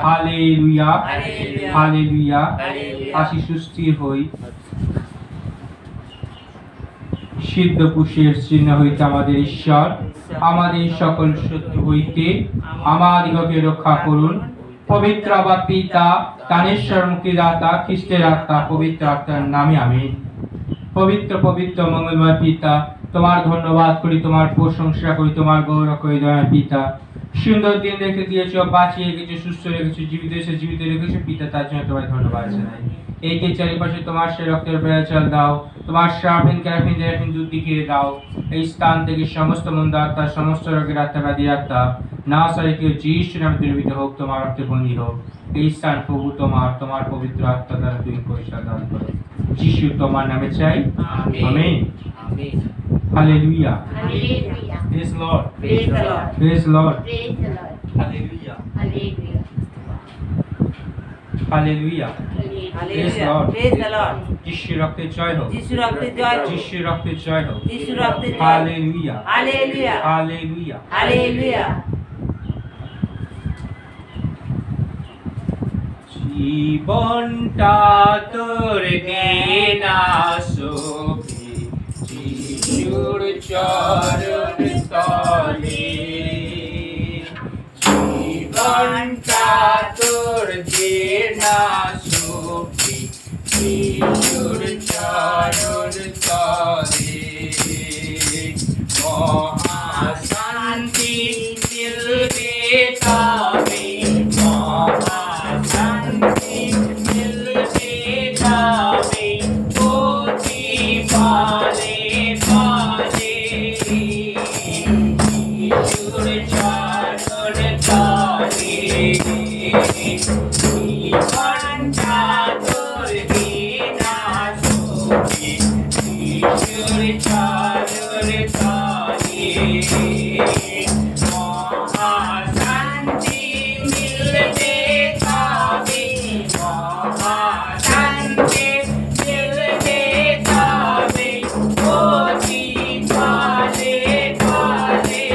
Hallelujah hallelujah. আসি সুস্থির হই। সিদ্ধ পুষের চিহ্ন হইতে আমাদের ঈশ্বর আমাদের সকল শত্রু হইতে আমাদিগকে রক্ষা করুন। পবিত্র বা পিতা কানেশ্বর মুক্তিদাতা খ্রিস্টের আত্মা পবিত্র আত্মার নামে আমিন। পবিত্র পবিত্র মঙ্গলময় পিতা, তোমার ধন্যবাদ করি, তোমার প্রশংসা করি, তোমার গৌরব করি দয়া পিতা। সুন্দর দিন রেখে দিয়েছো, বাঁচিয়ে রেখেছো, সুস্থ রেখেছো, জীবিত রেখেছো পিতা, তার জন্য তোমার ধন্যবাদ জানাই। এইকে চারিপাশে তোমার সে রক্তের বেড়াচাল দাও, তোমার সার্ফিন ক্যারাফিন জারাফিন দুধ দিকে দাও। এই স্থান থেকে সমস্ত মন্দ আত্মা, সমস্ত রোগের আত্মা, ব্যাধি আত্মা না সারে কেউ যিশু নামে দুর্বৃত্ত হোক, তোমার রক্তে বন্দী হোক। এই স্থান প্রভু তোমার পবিত্র আত্মা দ্বারা তুমি পরিষ্কার দান করো। যিশু তোমার নামে চাই, amen. Hallelujah. Praise the Lord. Praise the Lord. Praise the Lord. Praise the Lord. Hallelujah. Hallelujah. Hallelujah. Praise the Lord. Praise the Lord. যিশু রক্তে জয় হোক। যিশু রক্তে জয় হোক। যিশু রক্তে জয় হোক। যিশু রক্তে জয় হোক। Hallelujah. Hallelujah. Hallelujah. Hallelujah. জীবনটা তোর দেনা সখী, যিশুর চরণ তলে। জীবনটা তোর দেনা সখী, যিশুর চরণ তলে। মহাশান্তি মিলবে তবে, মহাশান্তি মিলবে তবে, অতি পালে পালে। যিশুর চরণ তলে। জীবনটা তোর দেনা সখী, যিশুর চরণ তলে। মহাশান্তি মিলবে তবে, মহাশান্তি মিলবে তবে, অতি পালে পালে।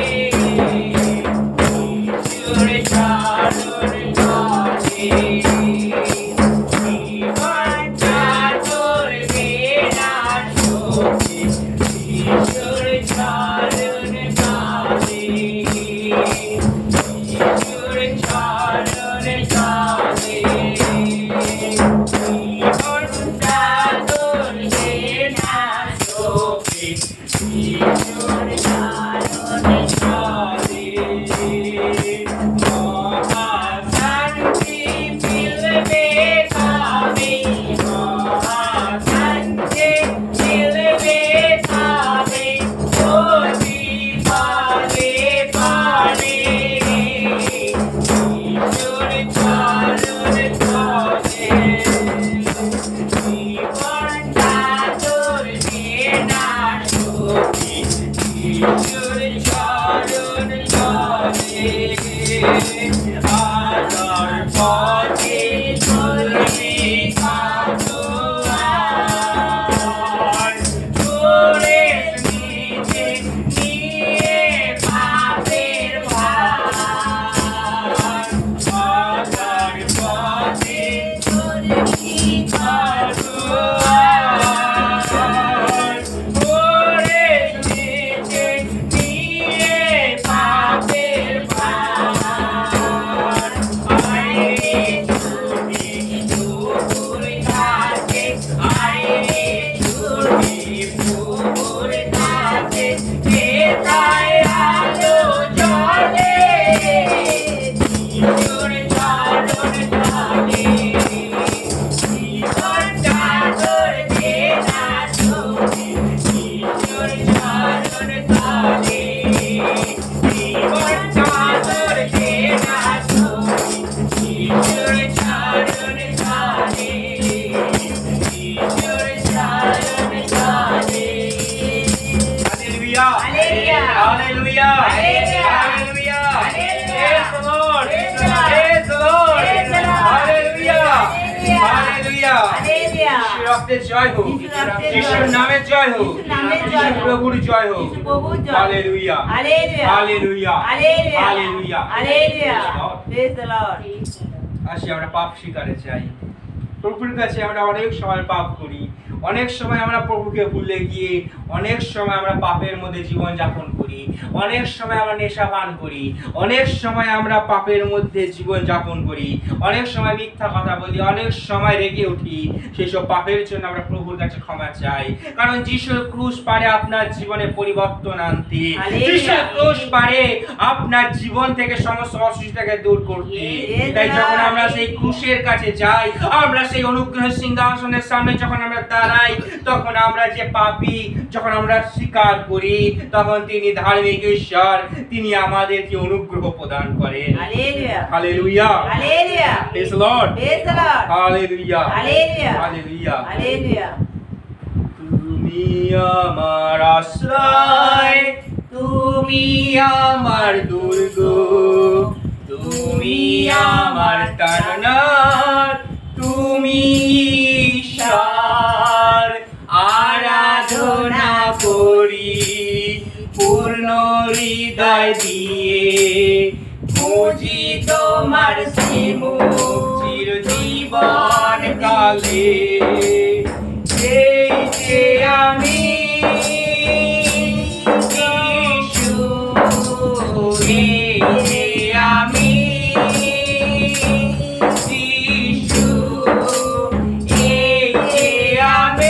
যিশুর চরণ তলে। জীবনটা তোর দেনা সখী, যিশুর চরণ তলে। যিশুর চরণ তলে। জীবনটা তোর দেনা সখী, যিশুর চরণ তলে। মহাশান্তি মিলবে তবে, মহাশান্তি মিলবে তবে, অতি পালে পালে। যিশুর চরণ তলে। জীবনটা তোর দেনা সখী, যিশুর চরণ তলে। আলোর পথে চলবি কাতোয়ার, তোরে নিচে নিয়ে পাপের ভার। আলোর পথে চলবি কাতোয়ার, তোরে নিচে নিয়ে পাপের ভার। আইরে তুমি প্রভুর কাছে, আইরে তুমি প্রভুর কাছে, যেথায় আলো জ্বলে। যিশুর চরণ তলে। জীবনটা তোর দেনা সখী, যিশুর চরণ তলে। জীবনটা তোর দেনা সখী, যিশুর চরণ তলে। যিশুর চরণ তলে। Hallelujah. Hallelujah. Hallelujah. Hallelujah. Hallelujah. Hallelujah. Praise the Lord. Praise the Lord. Praise the Lord. Praise the Lord. Hallelujah. Hallelujah. Hallelujah. Hallelujah. যিশুর রক্তে জয় হোক। যিশুর রক্তে জয় যিশুর হোক। নামে জয় হোক। যিশুর নামে জয় যিশু হোক। প্রভুর জয় হোক। যিশু প্রভুর জয় হোক। Hallelujah. Hallelujah. Hallelujah. Hallelujah. Hallelujah. Hallelujah. Praise the Lord. Praise the Lord. আসি আমরা পাপ স্বীকারে চাই। প্রভুর কাছে আমরা অনেক সময় পাপ করি, অনেক সময় আমরা প্রভুকে ভুলে গিয়ে অনেক সময় আমরা পাপের মধ্যে জীবন যাপন করি, অনেক সময় আমরা নেশা পান করি, অনেক সময় আমরা পাপের মধ্যে জীবন যাপন করি, অনেক সময় মিথ্যা কথা বলি, অনেক সময় রেগে উঠি। সেসব পাপের জন্য আমরা প্রভুর কাছে ক্ষমা চাই, কারণ যিশুর ক্রুশ পারে আপনার জীবনে পরিবর্তন আনতে, যিশুর ক্রুশ পারে আপনার জীবন থেকে সমস্ত অসুস্থতাকে দূর করতে। তাই যখন আমরা সেই ক্রুশের কাছে যাই, আমরা সেই অনুগ্রহের সিংহাসনের সামনে যখন আমরা দাঁড়াই, তখন আমরা যে পাপী যখন আমরা স্বীকার করি, তখন তিনি ধার্মিক ঈশ্বর, তিনি আমাদেরকে অনুগ্রহ প্রদান করেন। Hallelujah. Hallelujah, Hallelujah. Praise the Lord, Praise the Lord. Hallelujah, Hallelujah. Hallelujah. Hallelujah. তুমি আমার আশ্রয়, তুমি আমার দুর্গ, তুমি আমার তারনার, তুমি ঈশ্বর। আরাধনা করি পূর্ণ হৃদয় দিয়ে, খুঁজি তোমার শ্রীমুখ চিরজীবন কালে। এই যে আমি যিশু, এই যে আমি যিশু, এই যে আমি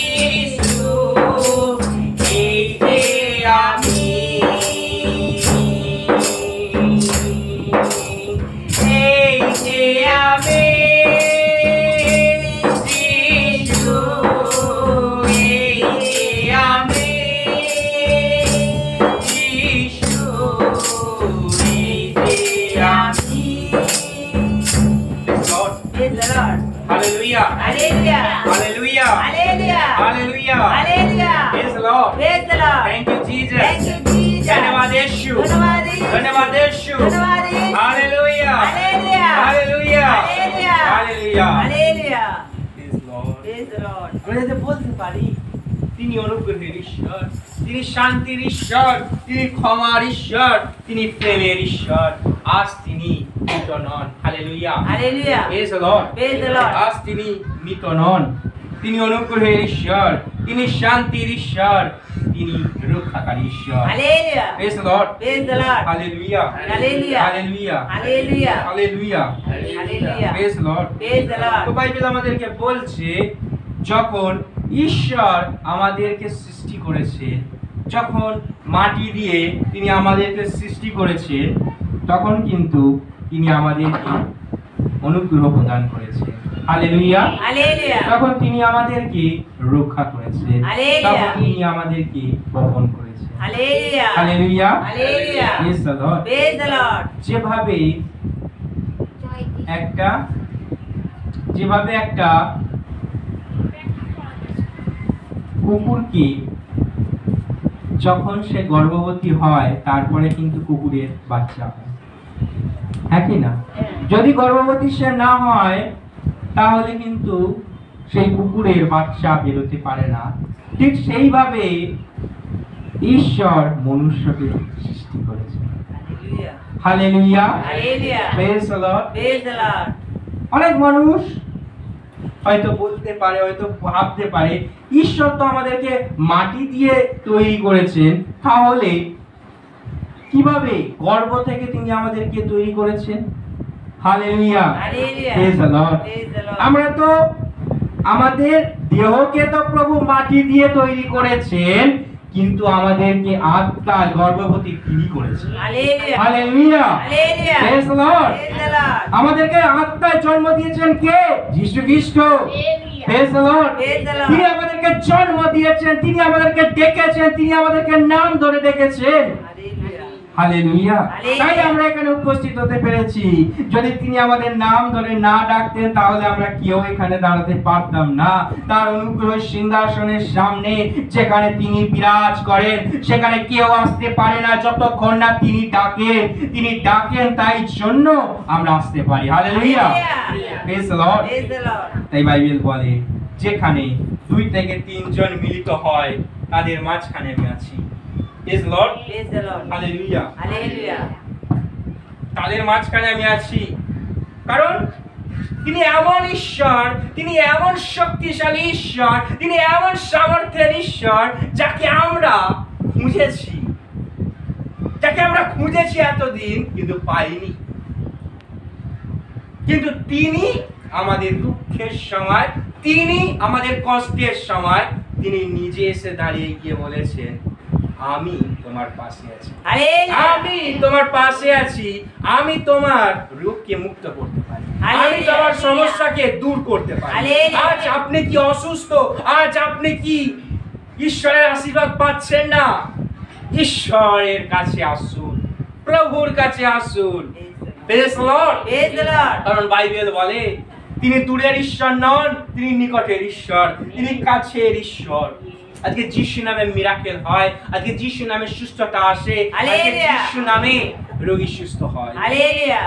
যিশু, এই যে আমি, এই যে আমি যিশু, এই যে আমি যিশু, এই যে আমি। Praise the Lord. Hallelujah. Hallelujah. Hallelujah. Hallelujah. Hallelujah. Hallelujah. Praise the Lord. Praise the Lord. Thank you, Jesus. Thank you, Jesus. धन्यवाद यीशु, धन्यवाद यीशु। धन्यवाद यीशु। धन्यवाद यीशु। Hallelujah. Hallelujah. Hallelujah. Hallelujah. Hallelujah. Hallelujah. Praise the Lord. Praise the Lord. আমরা যাতে বলতে পারি তিনি অনুগ্রহের ঈশ্বর, তিনি শান্তির ঈশ্বর, তিনি ক্ষমার ঈশ্বর, তিনি প্রেমের ঈশ্বর। আজ তিনি মৃত নন। Hallelujah. Hallelujah. Praise the Lord. Praise the Lord. আজ তিনি মৃত নন, তিনি অনুগ্রহের ঈশ্বর, তিনি শান্তির ঈশ্বর, তিনি রক্ষাকারী ঈশ্বর। Hallelujah. Praise the Lord. Praise the Lord. Hallelujah. Hallelujah. Hallelujah. Hallelujah. Hallelujah. Hallelujah. Praise the Lord. Praise the Lord. তো বাইবেল আমাদেরকে বলছে যখন ঈশ্বর আমাদেরকে সৃষ্টি করেছেন, যখন মাটি দিয়ে তিনি আমাদেরকে সৃষ্টি করেছেন, তখন কিন্তু তিনি আমাদেরকে অনুগ্রহ প্রদান করেছেন। হালেলুয়া। Hallelujah. তখন তিনি আমাদেরকে রক্ষা করেছেন, হালেলুয়া। তখন তিনি আমাদেরকে বহন করেছেন। Hallelujah. Hallelujah. Hallelujah. Praise the Lord। Praise the Lord. যেভাবে একটা কুকুরকে যখন সে গর্ভবতী হয়, তারপরে কিন্তু কুকুরের বাচ্চা হয়, হ্যাঁ কি না? যদি গর্ভবতী সে না হয়, তাহলে কিন্তু সেই কুকুরের বাচ্চা বেরোতে পারে না। ঠিক সেইভাবে ঈশ্বর মনুষ্যকে সৃষ্টি করেছেন। Hallelujah. Hallelujah. Hallelujah. Praise the Lord. Praise the Lord. অনেক মানুষ হয়তো বলতে পারে, হয়তো ভাবতে পারে, ঈশ্বর তো আমাদেরকে মাটি দিয়ে তৈরি করেছেন, তাহলে কিভাবে গর্ভ থেকে তিনি আমাদেরকে তৈরি করেছেন? Hallelujah. Hallelujah. Praise the Lord. Praise the Lord. আমরা তো আমাদের দেহকে তো প্রভু মাটি দিয়ে তৈরি করেছেন, কিন্তু আমাদেরকে আত্মা গর্ভবতী তিনি করেছেন। Hallelujah. Hallelujah. Hallelujah. Praise the Lord. Praise the Lord. আমাদেরকে আত্মায় জন্ম দিয়েছেন কে? যীশু খ্রিস্ট। Praise the Lord. Praise the Lord. তিনি আমাদেরকে জন্ম দিয়েছেন, তিনি আমাদেরকে ডেকেছেন, তিনি আমাদেরকে নাম ধরে ডেকেছেন। Hallelujah. হালেলুয়া। Hallelujah. তাই আমরা এখানে উপস্থিত হতে পেরেছি। যদি তিনি আমাদের নাম ধরে না ডাকতেন, তাহলে আমরা কেউ এখানে দাঁড়াতে পারতাম না। তার অনুগ্রহের সিংহাসনের সামনে যেখানে তিনি বিরাজ করেন, সেখানে কেউ আসতে পারে না যতক্ষণ না তিনি ডাকেন। তিনি ডাকেন, তাই জন্য আমরা আসতে পারি। Hallelujah. Hallelujah. Praise the Lord. Praise the Lord. তাই বাইবেল বলে, যেখানে 2 থেকে 3 জন মিলিত হয়, তাদের মাঝখানে আমি আছি। Praise the Lord. Praise the Lord. Hallelujah. Hallelujah. তাদের মাঝখানে আমি আছি। কারণ তিনি এমন ঈশ্বর, তিনি এমন শক্তিশালী ঈশ্বর, তিনি এমন সামর্থ্যের ঈশ্বর যাকে আমরা খুঁজেছি এতদিন কিন্তু পাইনি। কিন্তু তিনি আমাদের দুঃখের সময়, তিনি আমাদের কষ্টের সময় তিনি নিজে এসে দাঁড়িয়ে গিয়ে বলেছেন, আমি তোমার পাশে আছি, আমি তোমার পাশে আছি, আমি তোমার রোগকে মুক্ত করতে পারি, আমি তোমার সমস্যাকে দূর করতে পারি। আজ আপনি কি অসুস্থ? আজ আপনি কি ঈশ্বরের আশীর্বাদ পাচ্ছেন না? ঈশ্বরের কাছে আসুন, প্রভুর কাছে আসুন। Praise the Lord. কারণ বাইবেল বলে তিনি দূরের ঈশ্বর নন, তিনি নিকটের ঈশ্বর, তিনি কাছের ঈশ্বর। আজকে যিশু নামে মিরাকেল হয়, আজকে যিশু নামে সুস্থতা আসে, আজকে যিশু নামে রোগী সুস্থ হয়।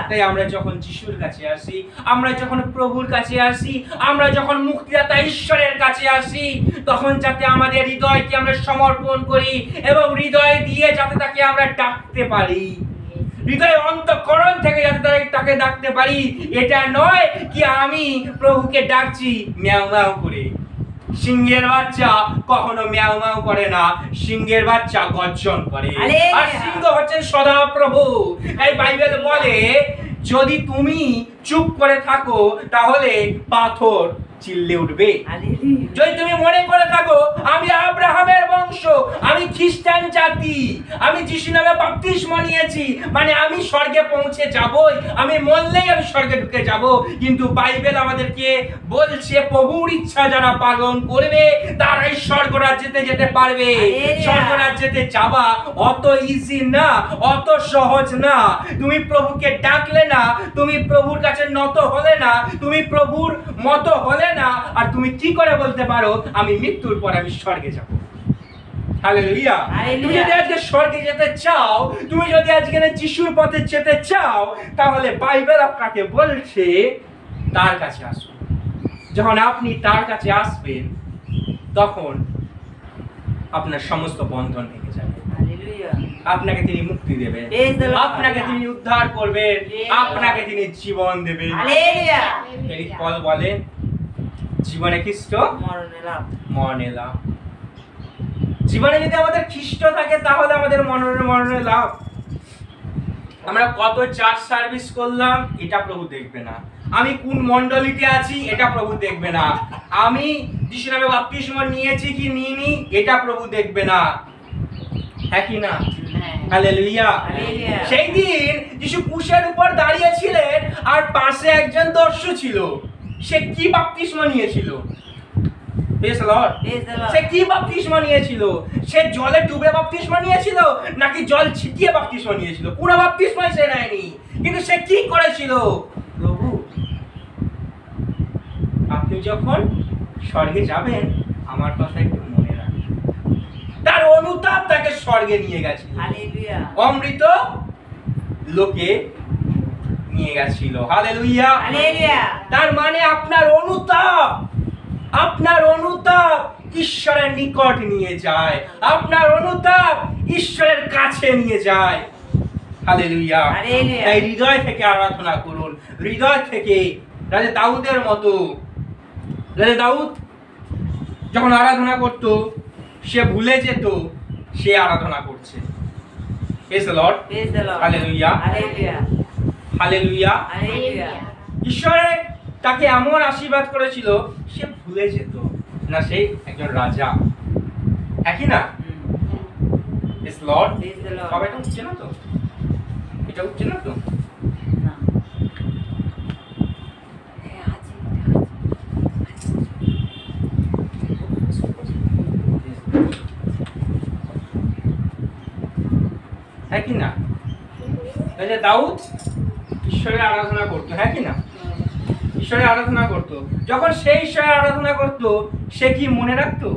তাই আমরা যখন যিশুর কাছে আসি, আমরা যখন প্রভুর কাছে আসি, আমরা যখন মুক্তিদাতা ঈশ্বরের কাছে আসি, তখন যাতে আমাদের হৃদয়কে আমরা সমর্পণ করি এবং হৃদয় দিয়ে যাতে তাকে আমরা ডাকতে পারি, হৃদয় অন্তঃকরণ থেকে যাতে তাকে ডাকতে পারি। এটা নয় কি আমি প্রভুকে ডাকছি ম্যাও ম্যাও করে। সিংহের বাচ্চা কখনো ম্যাও ম্যাও করে না, সিংহের বাচ্চা গর্জন করে। আর সিংহ হচ্ছে সদাপ্রভু। তাই বাইবেল বলে যদি তুমি চুপ করে থাকো তাহলে পাথর চিল্লে উঠবে। যদি তুমি মনে করে থাকো আমি আব্রাহামের বংশ, আমি খ্রিস্টান জাতি, আমি যিশু নামে বাপ্তিস্মা নিয়েছি, মানে আমি স্বর্গে পৌঁছে যাবই, আমি মরলেই আমি স্বর্গে ঢুকে যাব। কিন্তু বাইবেল আমাদেরকে বলছে প্রভুর ইচ্ছা যারা পালন করবে তারাই স্বর্গরাজ্যে যেতে পারবে। স্বর্গরাজ্যে যাওয়া অত ইজি না, অত সহজ না। তুমি প্রভুকে ডাকলে না, তুমি প্রভুর কাছে নত হলে না, তুমি প্রভুর মতো হলে না, আর তুমি কি করে বলতে পারো আমি মৃত্যুর পর আমি স্বর্গে যাব? হালেলুয়া। তুমি যদি আজকে স্বর্গে যেতে চাও, তুমি যদি আজকে যিশুর পথে যেতে চাও, তাহলে বাইবেল আপনাকে বলছে তার কাছে আসুন। যখন আপনি তার কাছে আসবেন তখন আপনার সমস্ত বন্ধন ভেঙে যাবে, আপনাকে তিনি মুক্তি দেবেন, আপনাকে তিনি উদ্ধার করবেন, আপনাকে তিনি জীবন দেবেন। পল বলে জীবনে খ্রিস্ট মরণে লাভ। জীবনে যদি আমাদের খ্রিস্ট থাকে তাহলে আমাদের মরণে লাভ। আমরা কত চার্চ সার্ভিস করলাম এটা প্রভু দেখবে না, আমি কোন মণ্ডলীতে আছি এটা প্রভু দেখবে না, আমি যিশু নামে বাপ্তিস্মা নিয়েছি কি নিইনি এটা প্রভু দেখবে না, হ্যাঁ কি না? হালেলুয়া। সেই দিন যিশু ক্রুশের উপর দাঁড়িয়ে ছিলেন আর পাশে একজন দস্যু ছিল। সে কি বাপ্তিস্মা নিয়েছিল? সে কি বাপ্তিস্মা নিয়েছিল? সে জলে ডুবে বাপ্তিস্মা নিয়েছিল নাকি জল ছিটিয়ে বাপ্তিস্মা নিয়েছিল? পুরো বাপ্তিস্মা সে নেয়নি, কিন্তু সে কি করেছিল? প্রভু আপনি যখন স্বর্গে যাবেন আমার কথা একটু মনে রাখবেন। তার অনুতাপ তাকে স্বর্গে নিয়ে গেছে, অমৃত লোকে নিয়ে গেছিল। হালেলুয়া। তার মানে আপনার অনুতাপ ঈশ্বরের নিকট নিয়ে যায়, আপনার অনুতাপ ঈশ্বরের কাছে নিয়ে যায়। হালেলুয়া। তাই হৃদয় থেকে আরাধনা করুন, হৃদয় থেকে। রাজা দাউদের মতো, রাজা দাউদ যখন আরাধনা করত সে ভুলে যেত সে আরাধনা করছে। Praise the Lord. Hallelujah. Hallelujah. ঈশ্বরে তাকে এমন আশীর্বাদ করেছিল সে ভুলে যেত না সে একজন রাজা, একই না? Praise the Lord. সবাই এটা উঠছে না তো? এটা উঠছে না তো? হ্যাঁ কি না? দাউদ ঈশ্বরের আরাধনা করতো, হ্যাঁ কি না? ঈশ্বরের আরাধনা করতো। যখন সে ঈশ্বরের আরাধনা করতো সে কি মনে রাখতো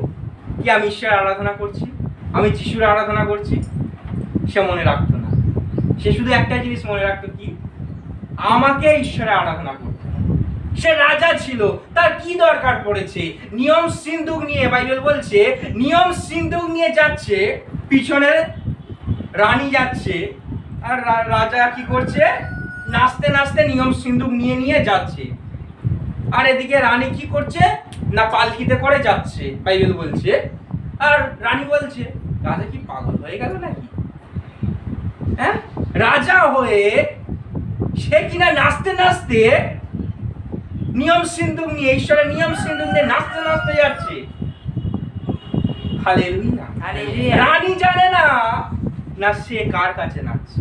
কি আমি ঈশ্বরের আরাধনা করছি, আমি যিশুর আরাধনা করছি? সে মনে রাখতো না। সে শুধু একটা জিনিস মনে রাখতো কি আমাকে ঈশ্বরের আরাধনা করতে। সে রাজা ছিল, তার কি দরকার পড়েছে? নিয়ম সিন্দুক নিয়ে, বাইবেল বলছে নিয়ম সিন্দুক নিয়ে যাচ্ছে, পিছনে রানী যাচ্ছে আর রাজা কি করছে? নাচতে নাচতে নিয়ম সিন্ধুক নিয়ে নিয়ে যাচ্ছে, আর এদিকে রানী কি করছে না পালকিতে করে যাচ্ছে, বাইবেল বলছে। আর রানী বলছে রাজা কি পাগল হয়ে গেল নাকি? হ্যাঁ, রাজা হয়ে সে কিনা নাচতে নাচতে নিয়ম সিন্ধুক নিয়ে, ঈশ্বরের নিয়ম সিন্ধুক নিয়ে নাচতে নাচতে যাচ্ছে। হালেলুয়া। হালেলুয়া। রানী জানে না না সে কার কাছে নাচছে।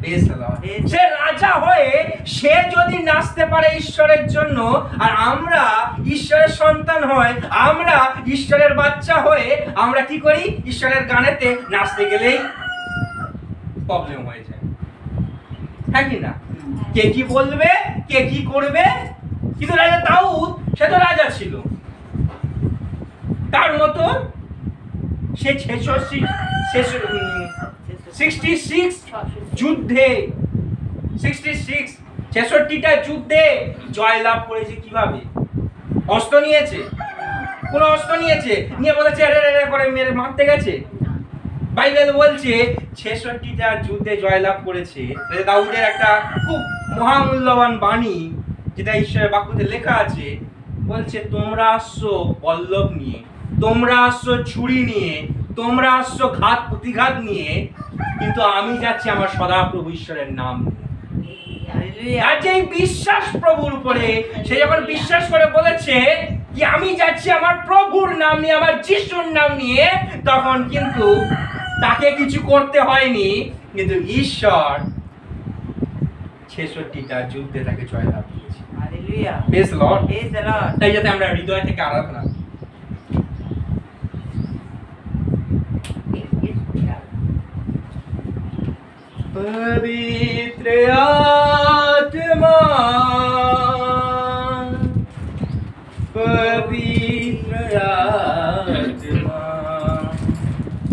Praise the Lord. সে রাজা হয়ে সে যদি নাচতে পারে ঈশ্বরের জন্য, আর আমরা ঈশ্বরের সন্তান হয়, আমরা ঈশ্বরের বাচ্চা হয়ে আমরা কি করি? ঈশ্বরের গানেতে নাচতে গেলেই প্রবলেম হয়ে যায়, হ্যাঁ কি না? কে কি বলবে, কে কি করবে? কিন্তু রাজা দাউদ সে তো রাজা ছিল, তার মতো সে 66 যুদ্ধে 66টা যুদ্ধে জয়লাভ করেছে। কিভাবে? অস্ত্র নিয়েছে, কোন অস্ত্র নিয়েছে? নিয়ে বলেছে এরে করে মেরে মারতে গেছে? বাইবেল বলছে 66টা যুদ্ধে জয়লাভ করেছে। দাউদের একটা খুব মহামূল্যবান বাণী, যেটা ঈশ্বরের বাক্যতে লেখা আছে, বলছে তোমরা আসছো বল্লভ নিয়ে, তোমরা আসছো ছুরি নিয়ে, তোমরা আসছো ঘাত প্রতিঘাত নিয়ে, কিন্তু আমি যাচ্ছি আমার সদাপ্রভু ঈশ্বরের নাম নিয়ে। আর যে বিশ্বাস প্রভুর উপরে, সে যখন বিশ্বাস করে বলেছে কি আমি যাচ্ছি আমার প্রভুর নাম নিয়ে, আমার যিশুর নাম নিয়ে, তখন কিন্তু তাকে কিছু করতে হয়নি, কিন্তু ঈশ্বর 66টা যুদ্ধে তাকে জয়লাভ দিয়েছে। Hallelujah. Praise the Lord. Praise the Lord. তাই যাতে আমরা হৃদয় থেকে আরাধনা করি। पवित्र आत्मा, पवित्र आत्मा।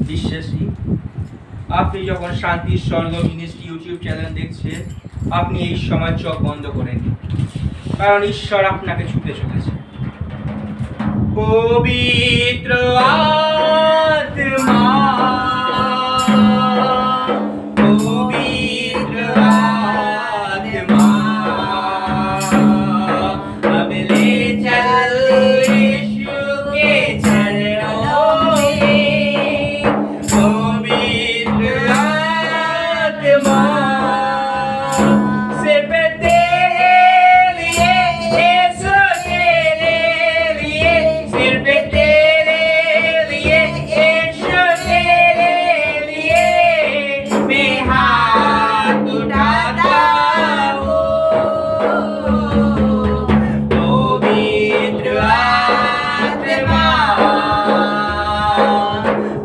বিশ্বাসী, আপনি যখন শান্তি স্বর্গ মিনিস্ট্রি ইউটিউব চ্যানেল দেখছেন, আপনি এই সময় চোখ বন্ধ করে নিন, কারণ ঈশ্বর আপনাকে ছুটে চলেছে। পবিত্র আত্মা, पवित्र आत्मा, अब ले चल यीशु के चरणों में। पवित्र आत्मा सिर्फ तेरे लिए, यीशु तेरे लिए, सिर्फ तेरे लिए, यीशु तेरे लिए मैं हाथ उठाता हूँ। पवित्र आत्मा,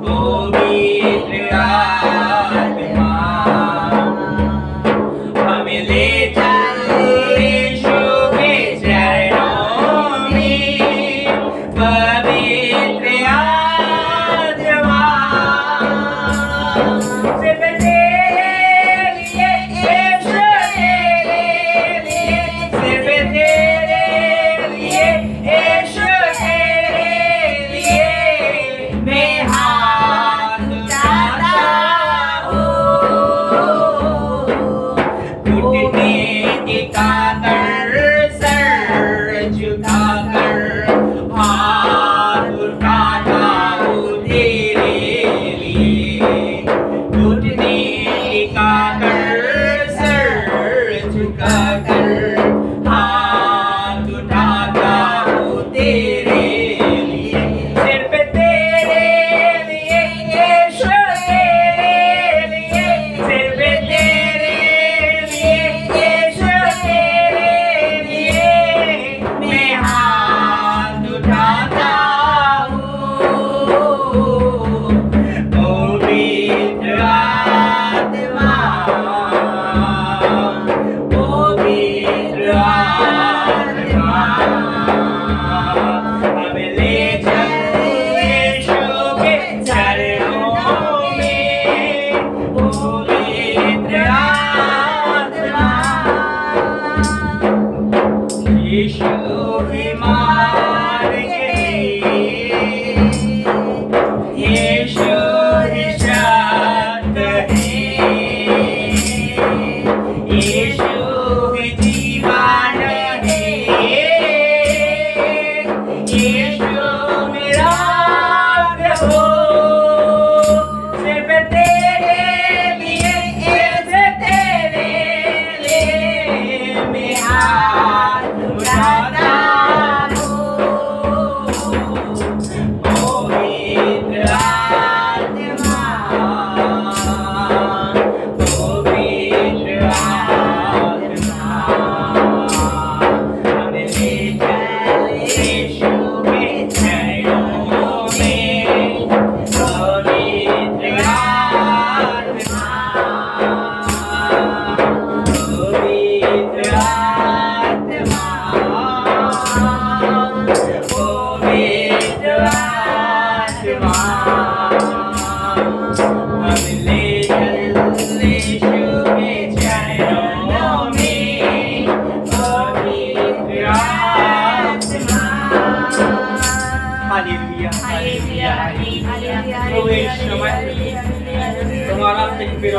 पवित्र आत्मा, हमें ले चल यीशु के चरणों में। पवित्र आत्मा सिर्फ तेरे लिए, यीशु तेरे लिए, सिर्फ तेरे लिए, यीशु तेरे लिए मैं हाथ उठाता हूँ। घुटने टिकाकर, सर झुकाकर, हाथ उठाता हूँ तेरे लिए। घुटने टिकाकर, सर झुकाकर, हाथ उठाता हूँ तेरे लिए। सिर्फ तेरे लिए, यीशु तेरे लिए, सिर्फ तेरे लिए,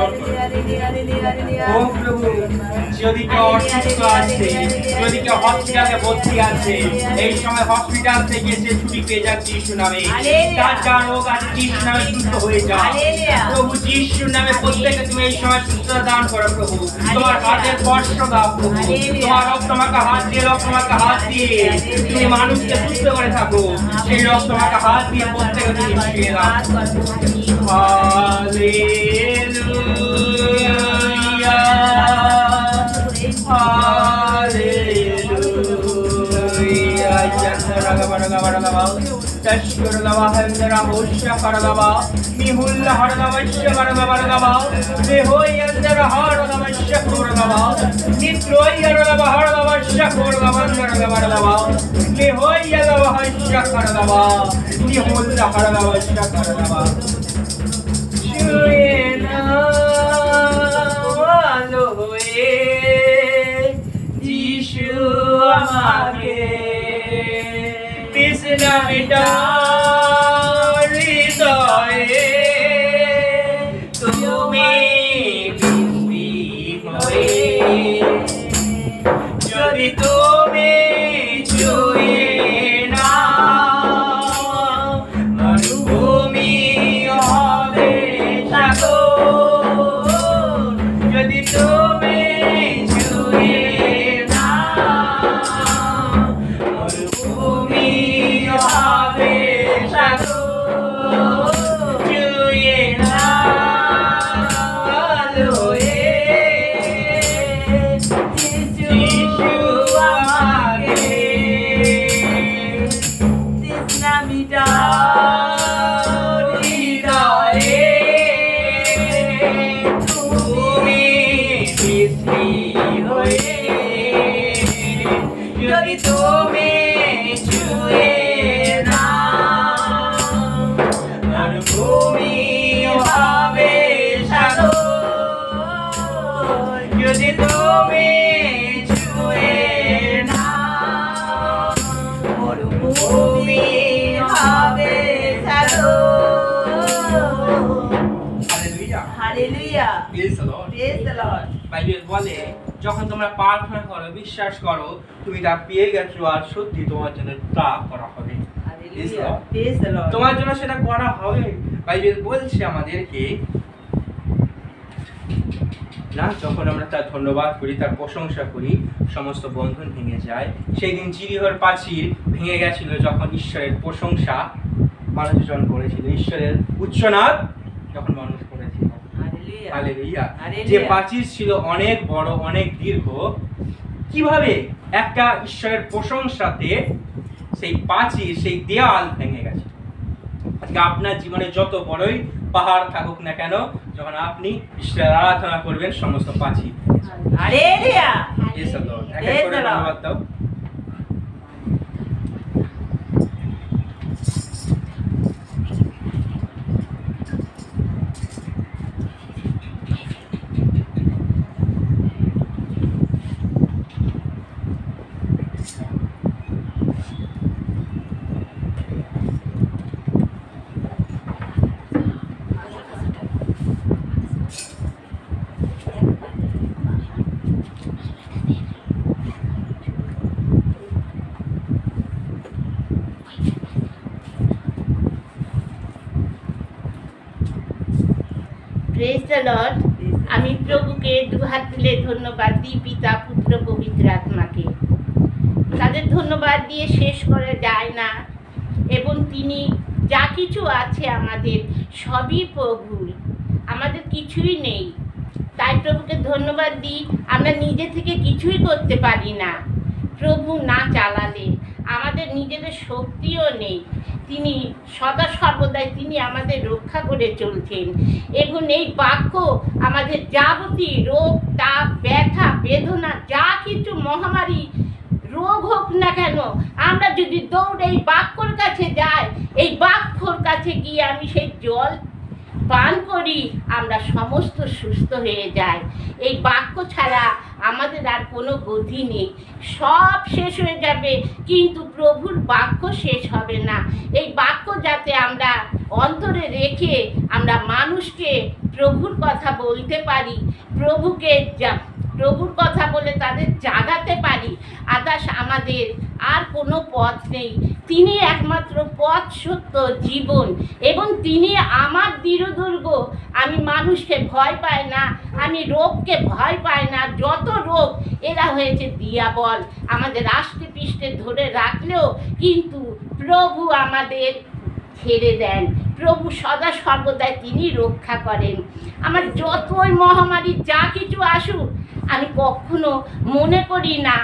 গ্রহণ করুন। ও প্রভু, যদি কেউ অসুস্থ আছে, যদি কেউ হসপিটালে ভর্তি আছে, এই সময় হসপিটাল থেকে সে ছুটি পেয়ে যাচ্ছে যিশু নামে। তার যা রোগ আছে যিশু নামে সুস্থ হয়ে যায়। প্রভু যিশুর নামে প্রত্যেককে তুমি এই সময় সুস্থতা দান করো প্রভু। তোমার হাতের স্পর্শ দাও প্রভু। তোমার রক্তমাখা হাত দিয়ে, রক্তমাখা হাত দিয়ে তুমি মানুষকে সুস্থ করে থাকো। সেই রক্তমাখা হাত দিয়ে প্রত্যেকে তুমি ছুঁয়ে দাও। Hallelujah, hallelujah. জন্নরাগাবারাগাবারাগাবা, তশকুরগাবাহান্দারাহোশাকারাগাবা, মিহুল্লাহারাগাবাশাবারাগাবারাগাবা, দেহোয়ান্দারাহারাগাবাশাকুরাগাবা, নিত্রোয়ারাগাবাহারাগাবাশাকুরাগাবান্দারাগাবারাগাবা, দেহোয়ারাগাবাহাশাকারাগাবা, মিহুল্লাহারাগাবাশাকারাগাবা। ছুঁয়ে নাও আলোয় যিশু আমাকে, তৃষ্ণা মেটাও হৃদয়ে, তুমি বৃষ্টি হয়ে যদি তুমি ছুঁয়ে নাও, মরুভূমি হবে সাগর। যদি তুমি ছুঁয়ে নাও, মরুভূমি হবে সাগর। ছুঁয়ে নাও আলোয় যিশু আমাকে, তৃষ্ণা মিটাও হৃদয়ে, তুমি বৃষ্টি হয়ে যদি তুমি ছুঁয়ে নাও, মরুভূমি হবে সাগর। যদি তুমি ছুঁয়ে নাও, মরুভূমি হবে সাগর। Hallelujah, hallelujah, praise the Lord. Praise the Lord. Bible বলে যখন তোমরা প্রার্থনা করো, বিশ্বাস করো তুমি তা পেয়ে গেছো, আর সত্যি তোমার জন্য তা করা হবে। Hallelujah, praise the Lord. তোমার জন্য সেটা করা হবে। বাইবেল বলছে আমাদেরকে না, যখন আমরা তার ধন্যবাদ করি, তার প্রশংসা করি, সমস্ত বন্ধন ভেঙে যায়। সেই দিন জিরিহোর প্রাচীর ভেঙে গেছিল যখন ঈশ্বরের প্রশংসা মানুষজন করেছিল, ঈশ্বরের উচ্চনাদ যখন মানুষ করেছিল। Hallelujah, hallelujah. হালেলুয়া। যে প্রাচীর ছিল অনেক বড়, অনেক দীর্ঘ, কিভাবে একটা ঈশ্বরের প্রশংসাতে সেই প্রাচীর, সেই দেয়াল ভেঙে গেছে। আজকে আপনার জীবনে যত বড়ই পাহাড় থাকুক না কেন, যখন আপনি ঈশ্বরের আরাধনা করবেন, সমস্ত প্রাচীর হালেলুয়া, Praise the Lord. এক এক Praise করে the Lord. ধন্যবাদ দাও। Praise the Lord. আমি প্রভুকে দুহাত তুলে ধন্যবাদ দিই, পিতা পুত্র পবিত্র আত্মাকে। তাদের ধন্যবাদ দিয়ে শেষ করা যায় না, এবং তিনি যা কিছু আছে আমাদের সবই প্রভুর, আমাদের কিছুই নেই। তাই প্রভুকে ধন্যবাদ দিই। আমরা নিজে থেকে কিছুই করতে পারি না, প্রভু না চালালে। আমাদের নিজেদের শক্তিও নেই। তিনি সদা সর্বদাই তিনি আমাদের রক্ষা করে চলছেন, এবং এই বাক্য আমাদের যাবতীয় রোগ, তাপ, ব্যথা, বেদনা, যা কিছু মহামারী রোগ হোক না কেন, আমরা যদি দৌড়ে এই বাক্যর কাছে যাই, এই বাক্যর কাছে গিয়ে আমি সেই জল পান করি, আমরা সমস্ত সুস্থ হয়ে যাই। এই বাক্য ছাড়া আমাদের আর কোনো গতি নেই। সব শেষ হয়ে যাবে, কিন্তু প্রভুর বাক্য শেষ হবে না। এই বাক্য যাতে আমরা অন্তরে রেখে আমরা মানুষকে প্রভুর কথা বলতে পারি, প্রভুর কথা বলে তাদের জাগাতে পারি, আদার্স আমাদের আর কোনো পথ নেই। তিনি একমাত্র পথ, সত্য, জীবন, এবং তিনি আমার দৃঢ়দুর্গ। আমি মানুষকে ভয় পাই না, আমি রোগকে ভয় পাই না। যত রোগ এরা হয়েছে দিয়াবল, আমাদের আষ্টে পৃষ্ঠে ধরে রাখলেও কিন্তু প্রভু আমাদের ছেড়ে দেন। প্রভু সদা সর্বদাই তিনি রক্ষা করেন। আমার যতই মহামারী যা কিছু আসুক, আমি কখনো মনে করি না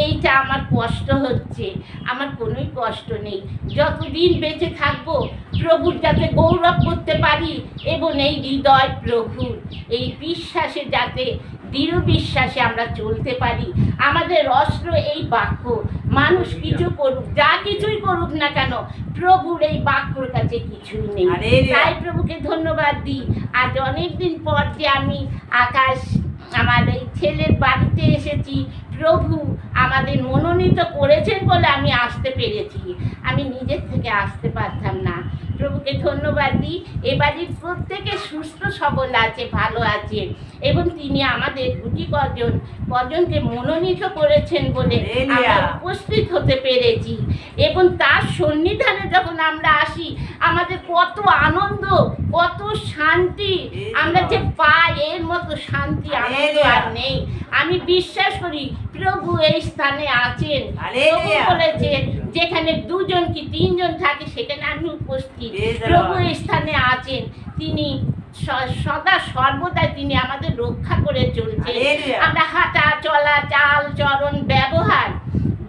এইটা আমার কষ্ট হচ্ছে। আমার কোনোই কষ্ট নেই। যতদিন বেঁচে থাকবো প্রভুর যাতে গৌরব করতে পারি, এবং এই হৃদয় প্রভুর এই বিশ্বাসে যাতে দৃঢ় বিশ্বাসে আমরা চলতে পারি। আমাদের অস্ত্র এই বাক্য। মানুষ কিছু করুক, যা কিছুই করুক না কেন, প্রভুর এই বাক্যর কাছে কিছুই নেই। তাই প্রভুকে ধন্যবাদ দিই। আজ অনেকদিন পর যে আমি আকাশ আমার এই ছেলের বাড়িতে এসেছি, প্রভু আমাদের মনোনীত করেছেন বলে আমি আসতে পেরেছি। আমি নিজের থেকে আসতে পারতাম না। প্রভুকে ধন্যবাদ দিই। এ বাড়ির প্রত্যেকে সুস্থ সবল আছে, ভালো আছে, এবং তিনি আমাদের কজনকে মনোনীত করেছেন বলে আমরা উপস্থিত হতে পেরেছি। এবং তার সন্নিধানে যখন আমরা আসি, আমাদের কত আনন্দ, কত শান্তি আমরা যে পাই, এর মতো শান্তি আনন্দ আর নেই। আমি বিশ্বাস করি প্রভু এই স্থানে আছেন। প্রভু বলেছেন যেখানে 2 জন কি 3 জন থাকে সেখানে আমি উপস্থিত। প্রভু এই স্থানে আছেন। তিনি সদা সর্বদাই তিনি আমাদের রক্ষা করে চলছেন। আমরা হাঁটা চলা, চাল চরণ,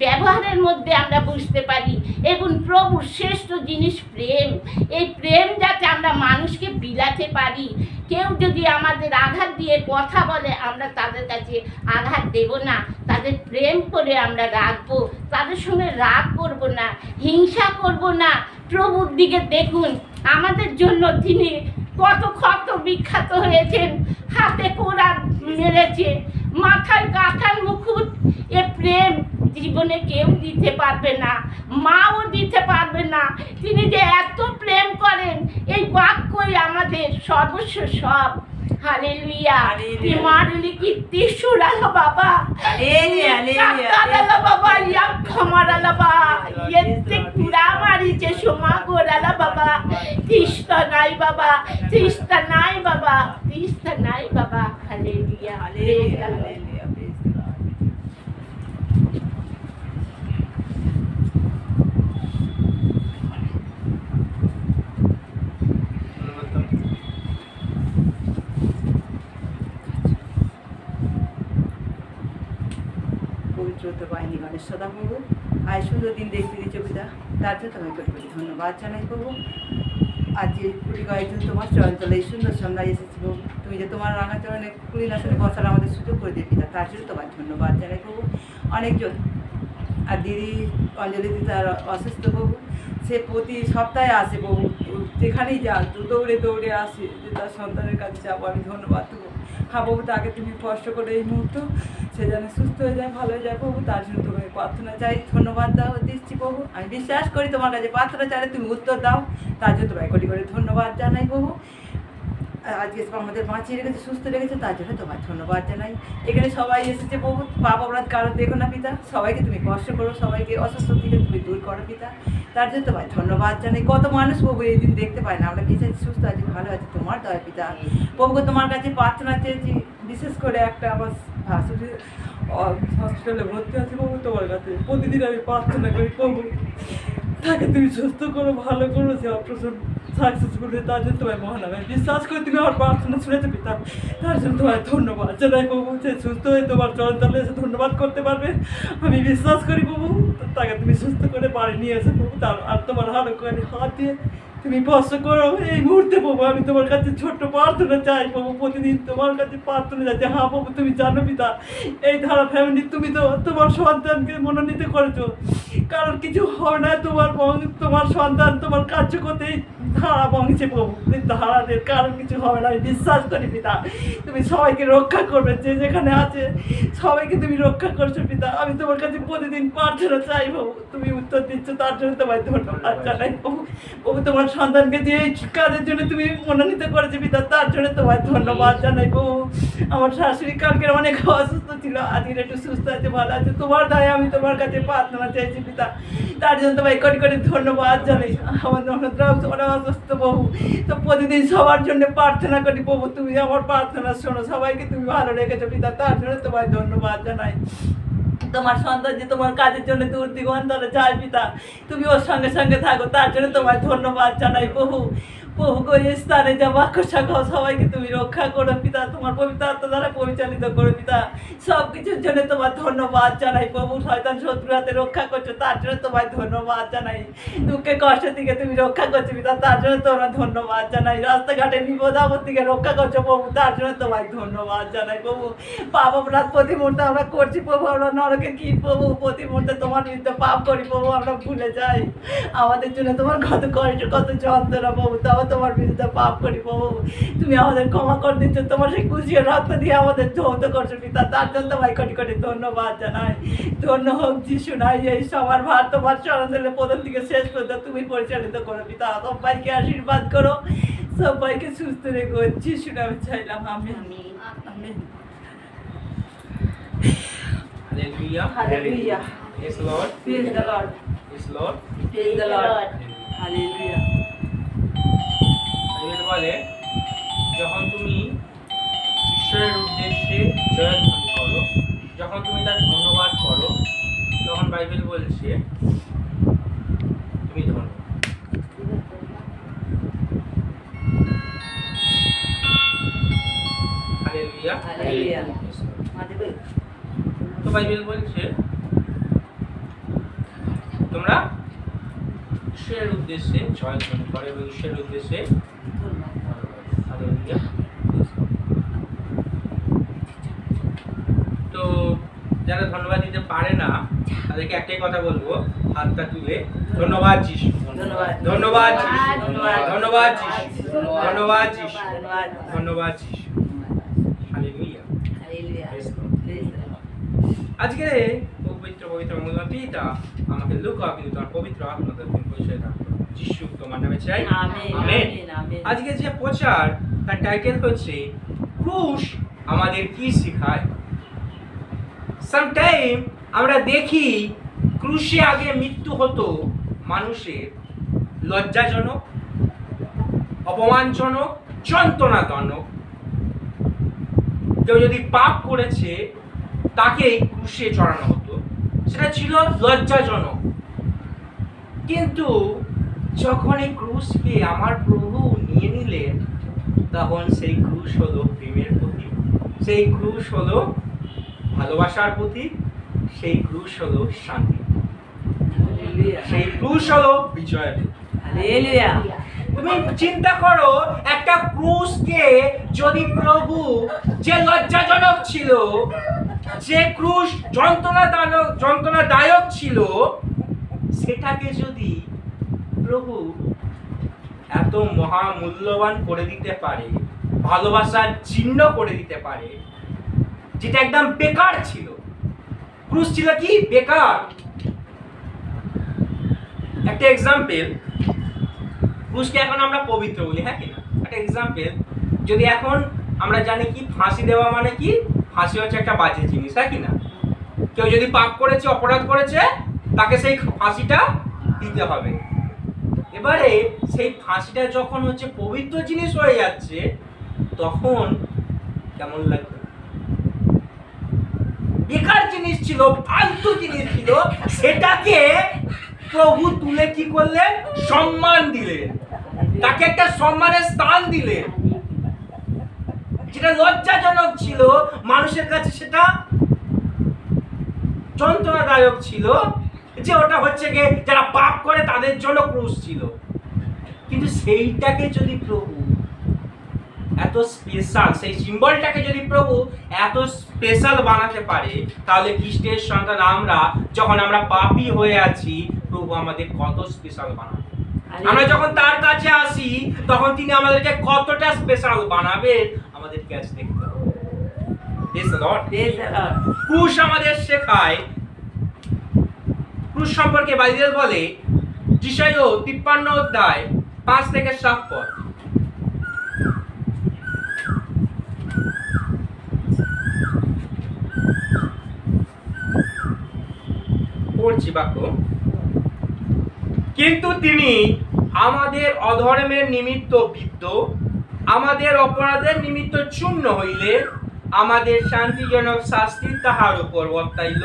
ব্যবহারের মধ্যে আমরা বুঝতে পারি। এবং প্রভুর শ্রেষ্ঠ জিনিস প্রেম। এই প্রেম যাতে আমরা মানুষকে বিলাতে পারি। কেউ যদি আমাদের আঘাত দিয়ে কথা বলে, আমরা তাদের কাছে আঘাত দেব না, তাদের প্রেম করে আমরা রাখবো। তাদের সঙ্গে রাগ করব না, হিংসা করব না। প্রভুর দিকে দেখুন, আমাদের জন্য তিনি কত ক্ষত বিখ্যাত হয়েছেন, হাতে কোড়া মেরেছে, মাথায় কাঁঠাল মুকুট। এ প্রেম জীবনে কেউ দিতে পারবে না, মাও দিতে পারবে না। তিনি যে এত প্রেম করেন, এই বাক্যই আমাদের সর্বস্ব সব। হালেলুয়া। মারলি কি তিসুরালা বাবা, কাটালা বাবা, ইয়া খমারালা বাবা, ইয়েতে কুড়া মারিছে সোমা গোরালা বাবা। তিস্তা নাই বাবা, তিস্তা নাই বাবা, তিস্তা নাই বাবা। Hallelujah, hallelujah. বাহিনী গণেশ সদা প্রভু, আজ সুন্দর দিন দেখতে দিচ্ছ পিতা, তার জন্য তোমায় কোটি কোটি ধন্যবাদ জানাই প্রভু। আজ যে কুড়ি কয়েকজন তোমার চরণতলে এই সুন্দর সন্ধ্যায় এসেছি প্রভু, তুমি যে তোমার রাঙা চরণে কুড়ি আসনে বসার আমাদের সুযোগ করে দিয়ে পিতা, তার জন্য তোমার ধন্যবাদ জানাই প্রভু। অনেকজন আর দিদি অঞ্জলি দিদি তার অসুস্থ প্রভু, সে প্রতি সপ্তাহে আসে প্রভু, যেখানেই যান তো দৌড়ে দৌড়ে আসে যে তার সন্তানের কাছে যাবো। আমি ধন্যবাদ দেবো। হ্যাঁ প্রভু, তাকে তুমি কষ্ট করে এই মুহূর্ত সে যেন সুস্থ হয়ে যায়, ভালো হয়ে যায় প্রভু, তার জন্য তোমাকে প্রার্থনা চাই। ধন্যবাদ দিচ্ছি প্রভু। আমি বিশ্বাস করি তোমার কাছে প্রার্থনা চাইলে তুমি উত্তর দাও, তার জন্য তোমায় কোটি করে ধন্যবাদ জানাই প্রভু। আজকে আমাদের বাঁচিয়ে রেখেছে, সুস্থ রেখেছে, তার জন্য তোমায় ধন্যবাদ জানাই। এখানে সবাই এসেছে প্রভু, পাপ অপরাধ কারো দেখো না পিতা, সবাইকে তুমি কষ্ট করো, সবাইকে অসুস্থ থেকে তুমি দূর করো পিতা, তার জন্য তোমায় ধন্যবাদ জানাই। কত মানুষ প্রভু এই দিন দেখতে পায় না, আমরা বেঁচে সুস্থ আছি, ভালো আছি তোমার দয়া পিতা। প্রভুকে তোমার কাছে প্রার্থনা চেয়েছি, বিশেষ করে একটা আমার ভাসুরি হসপিটালে ভর্তি আছে প্রভু, তোমার কাছে প্রতিদিন আমি প্রার্থনা করি প্রভু, তাকে তুমি সুস্থ করো, ভালো করো, সে অপারেশন সাকসেসফুল হয়ে, তার জন্য তোমায় মহান আমি বিশ্বাস করে তুমি আমার প্রার্থনা শুনেছো পিতা, তার জন্য তোমায় ধন্যবাদ জানাই প্রভু। সে সুস্থ হয়ে তোমার চরণতলে এসে ধন্যবাদ করতে পারবে, আমি বিশ্বাস করি প্রভু। তাকে তুমি সুস্থ করে বাড়ি নিয়ে এসে প্রভু, তার আর তোমার হাত দিয়ে তুমি স্পর্শ করো এই মুহূর্তে প্রভু। আমি তোমার কাছে ছোট্ট প্রার্থনা চাই প্রভু, প্রতিদিন তোমার কাছে প্রার্থনা চাইছি। হ্যাঁ প্রভু, তুমি জানো পিতা, এই ধারা ফ্যামিলি তুমি তো তোমার সন্তানকে মনোনীত করেছো, কারণ কিছু হবে না তোমার সন্তান তোমার কার্য করতে ধারা বংশে প্রভু ধারাদের কারণ কিছু হবে না, আমি বিশ্বাস করি পিতা তুমি সবাইকে রক্ষা করবে, যে যেখানে আছে সবাইকে তুমি রক্ষা করছো পিতা। আমি তোমার কাছে প্রতিদিন প্রার্থনা চাই প্রভু, তুমি উত্তর দিচ্ছ তার জন্য তোমায় ধন্যবাদ জানাই প্রভু। প্রভু তোমার সন্তানকে যে এই কাজের জন্য তুমি মনোনীত করেছো পিতা, তার জন্য তোমায় ধন্যবাদ জানাই প্রভু। আমার শাশুড়ি কালকে অনেক অসুস্থ ছিল, আজকে একটু সুস্থ আছে, ভালো আছে, তোমার দায়ে আমি তোমার কাছে প্রার্থনা চাইছি পিতা, তার জন্য তোমায় কোটি কোটি ধন্যবাদ জানাই। আমার ননদরাও অনেক অসুস্থ প্রভু, তো প্রতিদিন সবার জন্য প্রার্থনা করি প্রভু, তুমি আমার প্রার্থনা শোনো, সবাইকে তুমি ভালো রেখেছো পিতা, তার জন্য তোমায় ধন্যবাদ জানাই। তোমার সন্তান যে তোমার কাজের জন্য দূর দিগন্তরে যায় পিতা, তুমি ওর সঙ্গে সঙ্গে থাকো, তার জন্য তোমায় ধন্যবাদ জানাই প্রভু। প্রভু গো এই স্থানে যা বাক্য শাখাও সবাইকে তুমি রক্ষা করো পিতা, তোমার পবিত্র আত্মা দ্বারা পরিচালিত করো পিতা, সব কিছুর জন্য তোমার ধন্যবাদ জানাই প্রভু। শয়তান শত্রু হাতে রক্ষা করছো, তার জন্য তোমায় ধন্যবাদ জানাই। দুঃখে কষ্টের থেকে তুমি রক্ষা করছো পিতা, তার জন্য তোমার ধন্যবাদ জানাই। রাস্তাঘাটে বিপদ আপদ থেকে রক্ষা করছো প্রভু, তার জন্য তোমায় ধন্যবাদ জানাই প্রভু। পাপ অপরাধ প্রতি মুহূর্তে আমরা করছি প্রভু, আমরা নরকে কি প্রভু, প্রতি মুহূর্তে তোমার বিরুদ্ধে পাপ করি প্রভু, আমরা ভুলে যাই। আমাদের জন্য তোমার কত কষ্ট কত যন্ত্রণা প্রভু, তাও তোমার বিরুদ্ধে পাপ করি প্রভু, তুমি আমাদের ক্ষমা করে দিচ্ছ, তোমার সেই খুশির রক্ত দিয়ে আমাদের ধৌত করছো পিতা, তার জন্য তোমায় কোটি কোটি ধন্যবাদ জানাই। ধন্য হোক যিশু নাই, এই সবার ভার তোমার চরণ দিলে প্রথম থেকে শেষ পর্যন্ত তুমি পরিচালিত করো পিতা, সবাইকে আশীর্বাদ করো, সবাইকে সুস্থ রেখো, যিশু নামে চাইলাম, আমিন আমিন। Hallelujah. Hallelujah. Yes, Lord. Praise the Lord. Yes, Lord. Praise the Lord. Hallelujah. Bible বলে যখন তুমি ঈশ্বরের উদ্দেশ্যে জয়ধ্বনি করো, যখন তুমি তার ধন্যবাদ করো, তখন বাইবেল বলছে তুমি ধন্য। Hallelujah. Hallelujah. Yes, Lord. মাদেবে তো বাইবেল বলছে তোমরা ঈশ্বরের উদ্দেশ্যে জয়ধ্বনি করো এবং ঈশ্বরের উদ্দেশ্যে Hallelujah. তো যারা ধন্যবাদ দিতে পারে না তাদেরকে একটাই কথা বলবো, হাতটা তুলে ধন্যবাদ যিশু, ধন্যবাদ ধন্যবাদ যিশু, ধন্যবাদ ধন্যবাদ যিশু, ধন্যবাদ যিশু, ধন্যবাদ ধন্যবাদ যিশু। Hallelujah. Hallelujah. Praise God. Praise the Lord. আজকে পবিত্র পবিত্র মঙ্গলবার পিতা আমাকে লুকা কিন্তু তোমার পবিত্র আত্মাদের পরিচয় দান করো। যিশু তোমার নামে চাই, আমেন আমেন। Amen amen. আজকে যে প্রচার তার টাইটেল হচ্ছে ক্রুশ আমাদের কি শেখায়। সামটাইম আমরা দেখি ক্রুশে আগে মৃত্যু হতো মানুষের লজ্জাজনক, অপমানজনক, যন্ত্রণাজনক। কেউ যদি পাপ করেছে তাকে ক্রুশে চড়ানো হতো, সেটা ছিল লজ্জাজনক। কিন্তু যখন এই ক্রুশকে আমার প্রভু নিয়ে নিলেন, তখন সেই ক্রুশ হলো প্রেমের প্রতীক, সেই ক্রুশ হলো ভালোবাসার প্রতীক, সেই ক্রুশ হলো শান্তি, Hallelujah. সেই ক্রুশ হলো বিজয়ের প্রতীক। Hallelujah. তুমি চিন্তা করো, একটা ক্রুশকে যদি প্রভু, যে লজ্জাজনক ছিল, যে ক্রুশ যন্ত্রণাদায়ক ছিল, সেটাকে যদি প্রভু এত মহামূল্যবান করে দিতে পারে, ভালোবাসার চিহ্ন করে দিতে পারে, যেটা একদম বেকার ছিল। ক্রুশ ছিল কি? বেকার। একটা এক্সাম্পল, ক্রুশকে এখন আমরা পবিত্র বলি, হ্যাঁ কিনা? একটা এক্সাম্পল, যদি এখন আমরা জানি কি ফাঁসি দেওয়া মানে কি, ফাঁসি হচ্ছে একটা বাজে জিনিস, হ্যাঁ কিনা? কেউ যদি পাপ করেছে, অপরাধ করেছে, তাকে সেই ফাঁসিটা দিতে হবে। এবারে সেই ফাঁসিটা যখন হচ্ছে পবিত্র জিনিস হয়ে যাচ্ছে, তখন কেমন লাগবে? বেকার জিনিস ছিল, ফালতু জিনিস ছিল, সেটাকে প্রভু তুলে কি করলেন? সম্মান দিলেন, তাকে একটা সম্মানের স্থান দিলেন। যেটা লজ্জাজনক ছিল মানুষের কাছে, সেটা যন্ত্রণাদায়ক ছিল, যে ওটা হচ্ছে গিয়ে যারা পাপ করে তাদের জন্য ক্রুশ ছিল। কিন্তু সেইটাকে যদি প্রভু এত স্পেশাল, সেই সিম্বলটাকে যদি প্রভু এত স্পেশাল বানাতে পারে, তাহলে খ্রিস্টের সন্তান আমরা যখন আমরা পাপী হয়ে আছি, প্রভু আমাদের কত স্পেশাল বানাবে। আমরা যখন তার কাছে আসি তখন তিনি আমাদেরকে কতটা স্পেশাল বানাবে আমাদেরকে আজ দেখতে হবে। Praise the Lord. Praise the Lord. ক্রুশ আমাদের শেখায়, ক্রুশ সম্পর্কে বাইবেল বলে যিশায়া 53 অধ্যায় 5 থেকে 7 পদ। পড়ছি বাক্য। কিন্তু তিনি আমাদের অধর্মের নিমিত্ত বিদ্ধ, আমাদের অপরাধের নিমিত্ত চূর্ণ হইলে, আমাদের শান্তিজনক শাস্তি তাহার উপর বর্তাইল,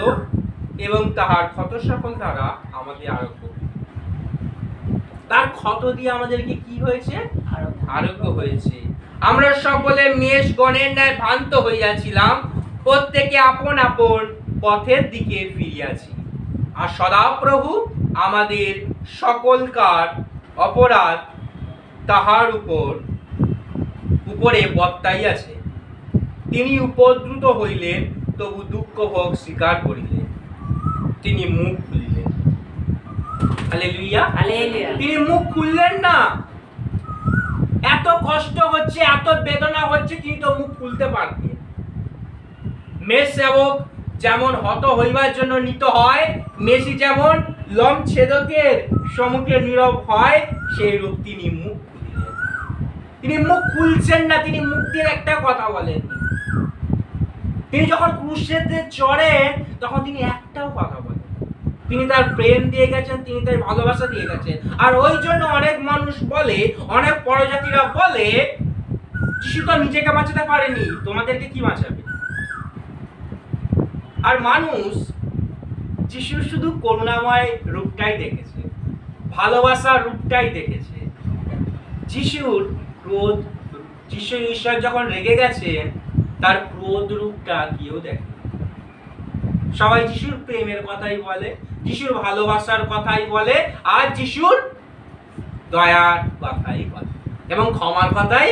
এবং তাহার ক্ষত সকল দ্বারা আমাদের আরোগ্য। তার ক্ষত দিয়ে আমাদেরকে কি হয়েছে? আরোগ্য হয়েছে। আমরা সকলে মেষগণের ন্যায় ভ্রান্ত হইয়াছিলাম, প্রত্যেকে আপন আপন পথের দিকে ফিরিয়াছি, আর সদাপ্রভু আমাদের সকলকার অপরাধ তাহার উপরে বর্তাইয়াছে। তিনি উপদ্রুত হইলেন, তবু দুঃখ ভোগ স্বীকার করিলেন, তিনি মুখ খুলিলেন। Hallelujah, hallelujah. তিনি মুখ খুললেন না। এত কষ্ট হচ্ছে, এত বেদনা হচ্ছে, তিনি তো মুখ খুলতে পারতেন। মেষ সেবক যেমন হত হইবার জন্য নিত হয়, মেসি যেমন লম ছেদকের সম্মুখে নীরব হয়, সেই রূপ তিনি মুখ খুলিলেন। তিনি মুখ খুলছেন না, তিনি মুখ দিয়ে একটা কথা বলেন। তিনি যখন ক্রুশেতে চড়েন তখন তিনি একটাও কথা বলেন। তিনি তার প্রেম দিয়ে গেছেন, তিনি তার ভালোবাসা দিয়ে গেছেন। আর ওই জন্য অনেক মানুষ বলে, অনেক পরজাতিরা বলে, যিশু তো নিজেকে বাঁচাতে পারেনি, তোমাদেরকে কি বাঁচাবে? আর মানুষ যিশুর শুধু করুণাময় রূপটাই দেখেছে, ভালোবাসার রূপটাই দেখেছে। যিশুর ক্রোধ, যিশু ঈশ্বর যখন রেগে গেছেন তার ক্রোধ রূপটা কেউ দেখে। সবাই যিশুর প্রেমের কথাই বলে, যিশুর ভালোবাসার কথাই বলে, আর যিশুর দয়ার কথাই বলে এবং ক্ষমার কথাই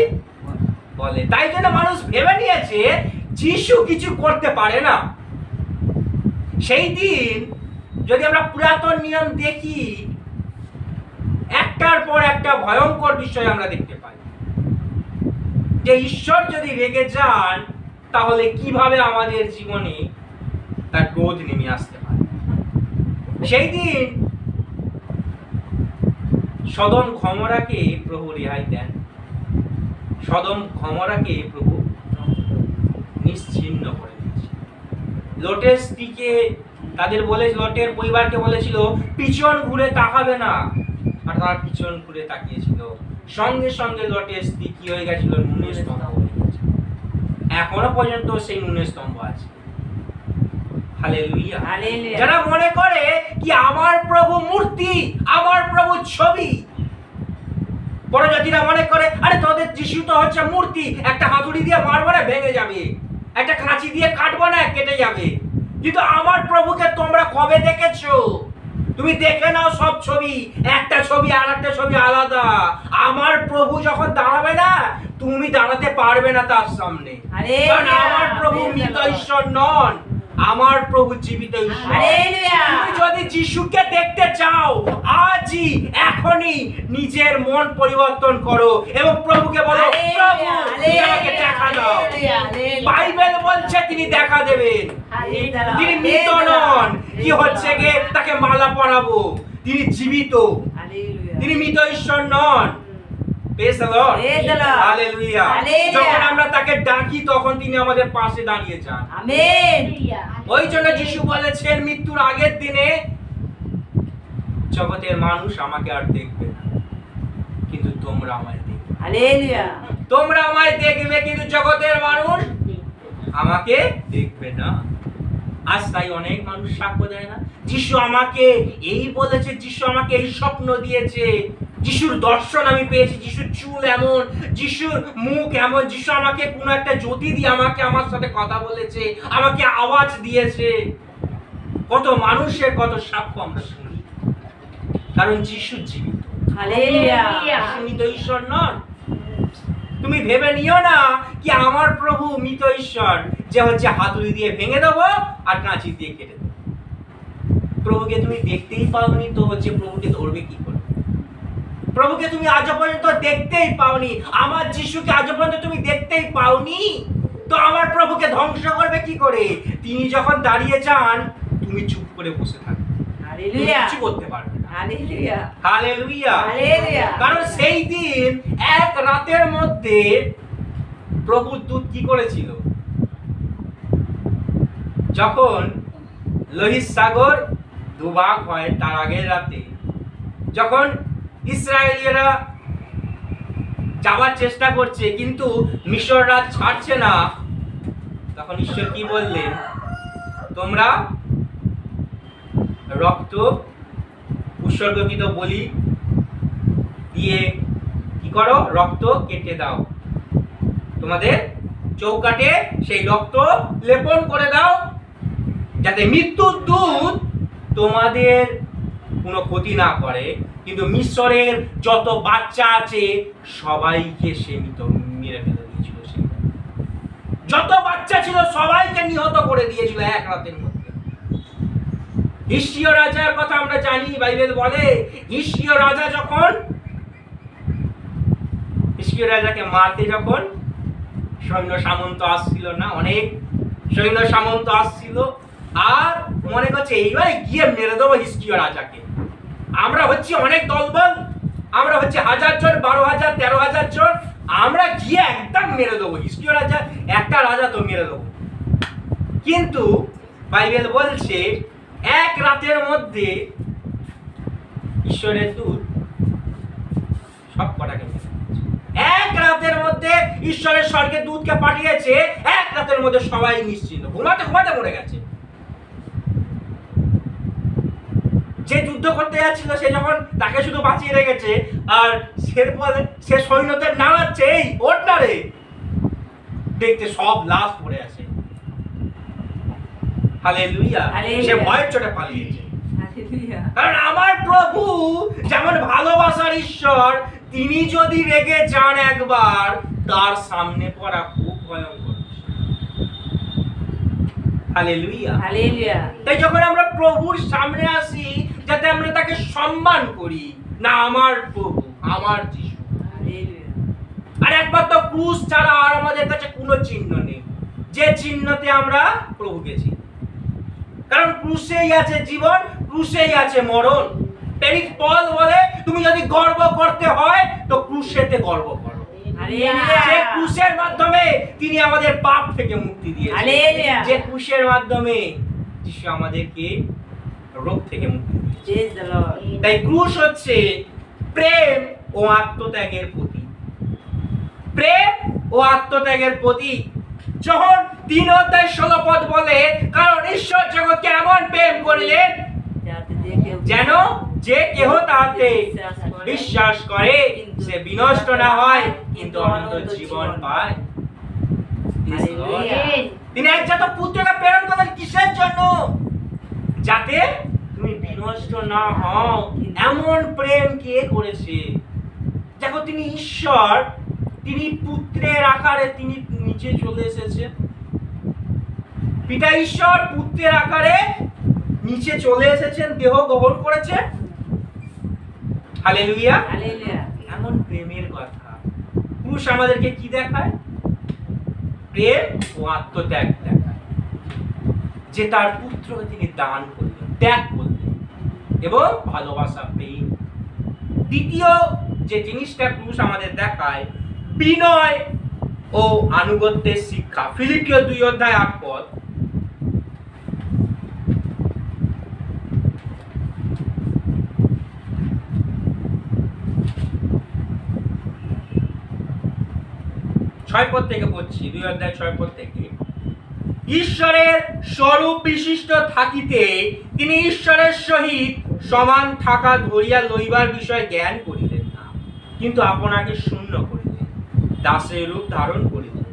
বলে। তাই জন্য মানুষ ভেবে নিয়েছে যিশু কিছু করতে পারে না। সেই দিন যদি আমরা পুরাতন নিয়ম দেখি, একটার পর একটা ভয়ঙ্কর বিষয় আমরা দেখতে পাই, যে ঈশ্বর যদি রেগে যান তাহলে কিভাবে আমাদের জীবনে তার ক্রোধ নেমে আসতে পারে। সেই দিন সদম গমোরাকে প্রভু রেহাই দেন, সদম গমোরাকে প্রভু নিশ্চিহ্ন করে দিয়েছে। লোটের স্ত্রীকে তাদের বলে, লোটের পরিবারকে বলেছিল পিছন ঘুরে তাকাবে না, আর তারা পিছন ঘুরে তাকিয়েছিল। সঙ্গে সঙ্গে লোটের স্ত্রী কি হয়ে গেছিল? নুনের স্তম্ভ হয়ে গেছে। এখনো পর্যন্ত সেই নুনের স্তম্ভ আছে। Hallelujah, hallelujah. যারা মনে করে কি আমার প্রভু মূর্তি, আমার প্রভু ছবি, পরজাতিরা মনে করে আরে তোদের যিশু তো হচ্ছে মূর্তি, একটা হাতুড়ি দিয়ে মারবো না ভেঙে যাবে, একটা কাঁচি দিয়ে কাটবো না কেটে যাবে। কিন্তু আমার প্রভুকে তোমরা কবে দেখেছো? তুমি দেখে নাও সব ছবি, একটা ছবি আর একটা ছবি আলাদা। আমার প্রভু যখন দাঁড়াবে না, তুমি দাঁড়াতে পারবে না তার সামনে। কারণ আমার প্রভু মৃত ঈশ্বর নন, আমার প্রভু জীবিত ঈশ্বর। তুমি যদি যিশুকে দেখতে চাও, আজই এখনই নিজের মন পরিবর্তন করো এবং প্রভুকে বলো, প্রভু আমাকে দেখা দাও। বাইবেল বলছে তিনি দেখা দেবেন। তিনি মৃত নন, কি হচ্ছে গে তাকে মালা পরাবো, তিনি জীবিত, তিনি মৃত ঈশ্বর নন। Praise the Lord. Hallelujah. যখন আমরা তাকে ডাকি তখন তিনি আমাদের পাশে দাঁড়িয়ে যান। আমেন। ওই জন্য যিশু বলেছেন মৃত্যুর আগের দিনে জগতের মানুষ আমাকে আর দেখবে না, কিন্তু তোমরা আমায় দেখবে। হালেলুয়া। তোমরা আমায় দেখবে কিন্তু জগতের মানুষ আমাকে দেখবে না। আজ তাই অনেক মানুষ সাক্ষ্য দেয় না, যিশু আমাকে এই বলেছে, যিশু আমাকে এই স্বপ্ন দিয়েছে, যিশুর দর্শন আমি পেয়েছি, যিশুর চুল এমন, যিশুর মুখ এমন, যিশু আমাকে কোনো একটা জ্যোতি দিয়ে আমাকে আমার সাথে কথা বলেছে, আমাকে আওয়াজ দিয়েছে। কত মানুষের কত সাক্ষ্য আমরা শুনি, কারণ যিশু জীবিত। হালেলুয়া। মৃত ঈশ্বর নন। তুমি ভেবে নিও না কি আমার প্রভু মৃত ঈশ্বর, যে হচ্ছে হাতুড়ি দিয়ে ভেঙে দেবো আর কাঁচি দিয়ে কেটে দেবো। প্রভুকে তুমি দেখতেই পাওনি তো হচ্ছে প্রভুকে ধরবে কি করে? প্রভুকে তুমি আজও পর্যন্ত দেখতেই পাওনি, আমার যিশুকে আজও পর্যন্ত তুমি দেখতেই পাওনি, তো আমার প্রভুকে ধ্বংস করবে কি করে? তিনি যখন দাঁড়িয়ে যান তুমি চুপ করে বসে থাকো, হালেলুয়া, কিছু করতে পারবে না। Hallelujah, hallelujah. হালেলুয়া। কারণ সেই দিন এক রাতের মধ্যে প্রভুর দূত কি করেছিল? যখন লোহিত সাগর দুভাগ হয় তার আগের রাতে, যখন ইসরায়েলিরা যাওয়ার চেষ্টা করছে কিন্তু মিশররা ছাড়ছে না, তখন ঈশ্বর কি বললেন? তোমরা রক্ত উৎসর্গকৃত বলি দিয়ে কি করো? রক্ত কেটে দাও, তোমাদের চৌকাঠে সেই রক্ত লেপন করে দাও, যাতে মৃত্যুর দূত তোমাদের কোনো ক্ষতি না করে। কিন্তু মিশরের যত বাচ্চা আছে সবাইকে সে মেরে ফেলে দিয়েছিল। যত বাচ্চা ছিল সবাইকে নিহত করে দিয়েছিল এক রাতের মধ্যে। হিজকিয়া রাজার কথা আমরা জানি, বাইবেল বলে হিজকিয়া রাজা যখন হিজকিয়া রাজাকে মারতে যখন সৈন্য সামন্ত আসছিল না, অনেক সৈন্য সামন্ত আসছিল, আর মনে করছে এইবার গিয়ে মেরে দেবো হিজকিয়া রাজাকে। আমরা হচ্ছে অনেক দলবল, আমরা হচ্ছে 1000 জন, 12,000, 13,000 জন, আমরা গিয়ে একদম মেরে দেবো হিজকিয়া রাজা, একটা রাজা তো মেরে দেবো। কিন্তু বাইবেল বলছে এক রাতের মধ্যে ঈশ্বরের দূত সব কটাকে মেরে দিয়েছে। এক রাতের মধ্যে ঈশ্বরের স্বর্গের দূতকে পাঠিয়েছে, এক রাতের মধ্যে সবাই নিশ্চিন্ত, ঘুমাতে ঘুমাতে মরে গেছে। যে যুদ্ধ করতে যাচ্ছিল সে যখন তাকে শুধু বাঁচিয়ে রেখেছে, আর সে সৈন্যদের নাড়াচ্ছে, এই ওঠ না রে, দেখতে সব লাশ পড়ে আছে। হালেলুয়া। সে ভয়ের চোটে পালিয়েছে। হালেলুয়া। কারণ আমার প্রভু যেমন ভালোবাসার ঈশ্বর, তিনি যদি রেগে যান একবার, তার সামনে পড়া খুব ভয়ঙ্কর। হালেলুয়া। হালেলুয়া। তাই যখন আমরা প্রভুর সামনে আসি, যাতে আমরা তাকে সম্মান করি, না আমার প্রভু, আমার যিশু। হালেলুয়া। আর একমাত্র ক্রুশ ছাড়া আর আমাদের কাছে কোনো চিহ্ন নেই, যে চিহ্নতে আমরা প্রভুকে চিনি। কারণ ক্রুশেই আছে জীবন, ক্রুশেই আছে মরণ। প্রেরিত পল বলে তুমি যদি গর্ব করতে হয় তো ক্রুশেতে গর্ব করো। হালেলুয়া। যে ক্রুশের মাধ্যমে তিনি আমাদের পাপ থেকে মুক্তি দিয়েছেন, হালেলুয়া। যে ক্রুশের মাধ্যমে যিশু আমাদেরকে রোগ থেকে মুক্তি দিয়েছেন। Praise the Lord. তাই ক্রুশ হচ্ছে প্রেম ও আত্মত্যাগের প্রতীক। প্রেম ও আত্মত্যাগের প্রতীক। যখন 3:16 বলে, কারণ ঈশ্বর জগৎকে এমন প্রেম করিলেন যাতে যে কেউ যেন যে কেহ তাতে বিশ্বাস করে সে বিনষ্ট না হয় কিন্তু অনন্ত জীবন পায়। হালেলুয়া। তিনি একজাত পুত্রকে প্রেরণ করলেন কিসের জন্য? যাতে তুমি বিনষ্ট না হও। এমন প্রেম কে করেছে? দেখো, তিনি ঈশ্বর, তিনি পুত্রের আকারে তিনি নিচে চলে এসেছে। পিতা ঈশ্বর পুত্রের আকারে নিচে চলে এসেছেন, দেহ গ্রহণ করেছে। হালেলুয়া। হালেলুয়া। এমন প্রেমের কথা ক্রুশ আমাদেরকে কি দেখায়? প্রেম ও আত্মত্যাগ দেখায়, যে তার পুত্রকে তিনি দান করলেন, ত্যাগ করলেন, এবং ভালোবাসা প্রেম। দ্বিতীয় যে জিনিসটা ক্রুশ আমাদের দেখায়, বিনয় ও আনুগত্যের শিক্ষা। ফিলিপিও 2:8 6 থেকে পড়ছি, 2:6 থেকে। ঈশ্বরের স্বরূপ বিশিষ্ট থাকিতে তিনি ঈশ্বরের সহিত সমান থাকা ধরিয়া লইবার বিষয় জ্ঞান করিলেন না, কিন্তু আপনাকে শূন্য করিলেন, দাসের রূপ ধারণ করিলেন,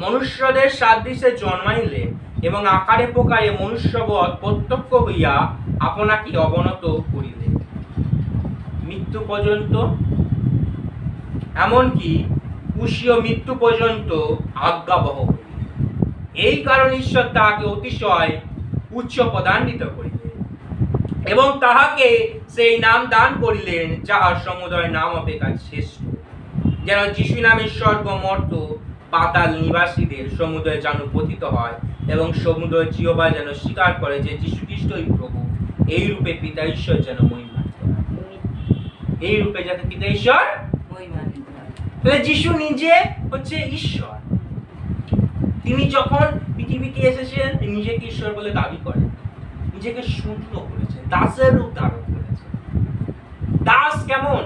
মনুষ্যদের সাদৃশ্যে জন্মাইলেন, এবং আকারে প্রকারে মনুষ্যবৎ প্রত্যক্ষ হইয়া আপনাকে অবনত করিলেন, মৃত্যু পর্যন্ত, এমনকি কুশীয় মৃত্যু পর্যন্ত আজ্ঞাবহ হইলেন। এই কারণে ঈশ্বর তাহাকে অতিশয় উচ্চ পদান্বিত করিলেন। এবং তাহাকে সেই নাম দান করিলেন যাহার সমুদয় নাম অপেক্ষা শ্রেষ্ঠ, যেন যিশু নামে স্বর্গ মর্ত পাতাল নিবাসীদের সমুদয় যেন পতিত হয় এবং সমুদয় জিহ্বা যেন স্বীকার করে যে যীশু খ্রিস্টই প্রভু। এই রূপে পিতা ঈশ্বর যেন মহিমান্বিত হয়। এই রূপে যাতে পিতা ঈশ্বর মহিমান্বিত হয়। তাহলে যিশু নিজে হচ্ছে ঈশ্বর। তিনি যখন পৃথিবীতে এসেছেন নিজেকে ঈশ্বর বলে দাবি করেন, নিজেকে শূন্য করেছেন, দাসের রূপ ধারণ করেছেন। দাস কেমন?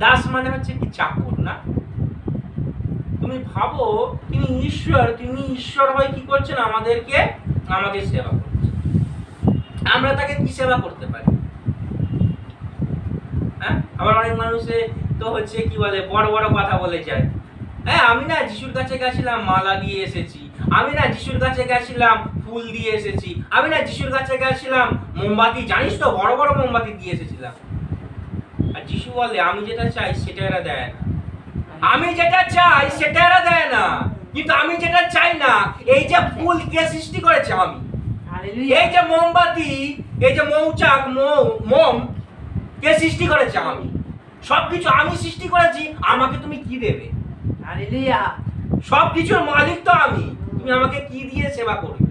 দাস মানে হচ্ছে কি চাকর না? তুমি ভাবো তিনি ঈশ্বর, তিনি ঈশ্বর হয়ে কি করছেন? আমাদের সেবা করছেন। আমরা তাকে কি সেবা করতে পারি? হ্যাঁ, আবার অনেক মানুষে তো হচ্ছে কি বলে, বড় বড় কথা বলে যায়। হ্যাঁ, আমি না যিশুর কাছে গেছিলাম মালা দিয়ে এসেছি, আমি না যিশুর কাছে গেছিলাম ফুল দিয়ে এসেছি, আমি না যিশুর কাছে গেছিলাম মোমবাতি, জানিস তো বড় বড় মোমবাতি দিয়ে এসেছিলাম। আর যিশু বলে আমি যেটা চাই সেটা এরা দেয় না, আমি যেটা চাই সেটা এরা দেয় না। কিন্তু আমি যেটা চাই না, এই যে ফুল কে সৃষ্টি করেছে? আমি। এই যে মোমবাতি, এই যে মৌচাক, মোম কে সৃষ্টি করেছে? আমি। সবকিছু আমি সৃষ্টি করেছি, আমাকে তুমি কি দেবে? হালেলুয়া। সবকিছুর মালিক তো আমি, তুমি আমাকে কি দিয়ে সেবা করবে?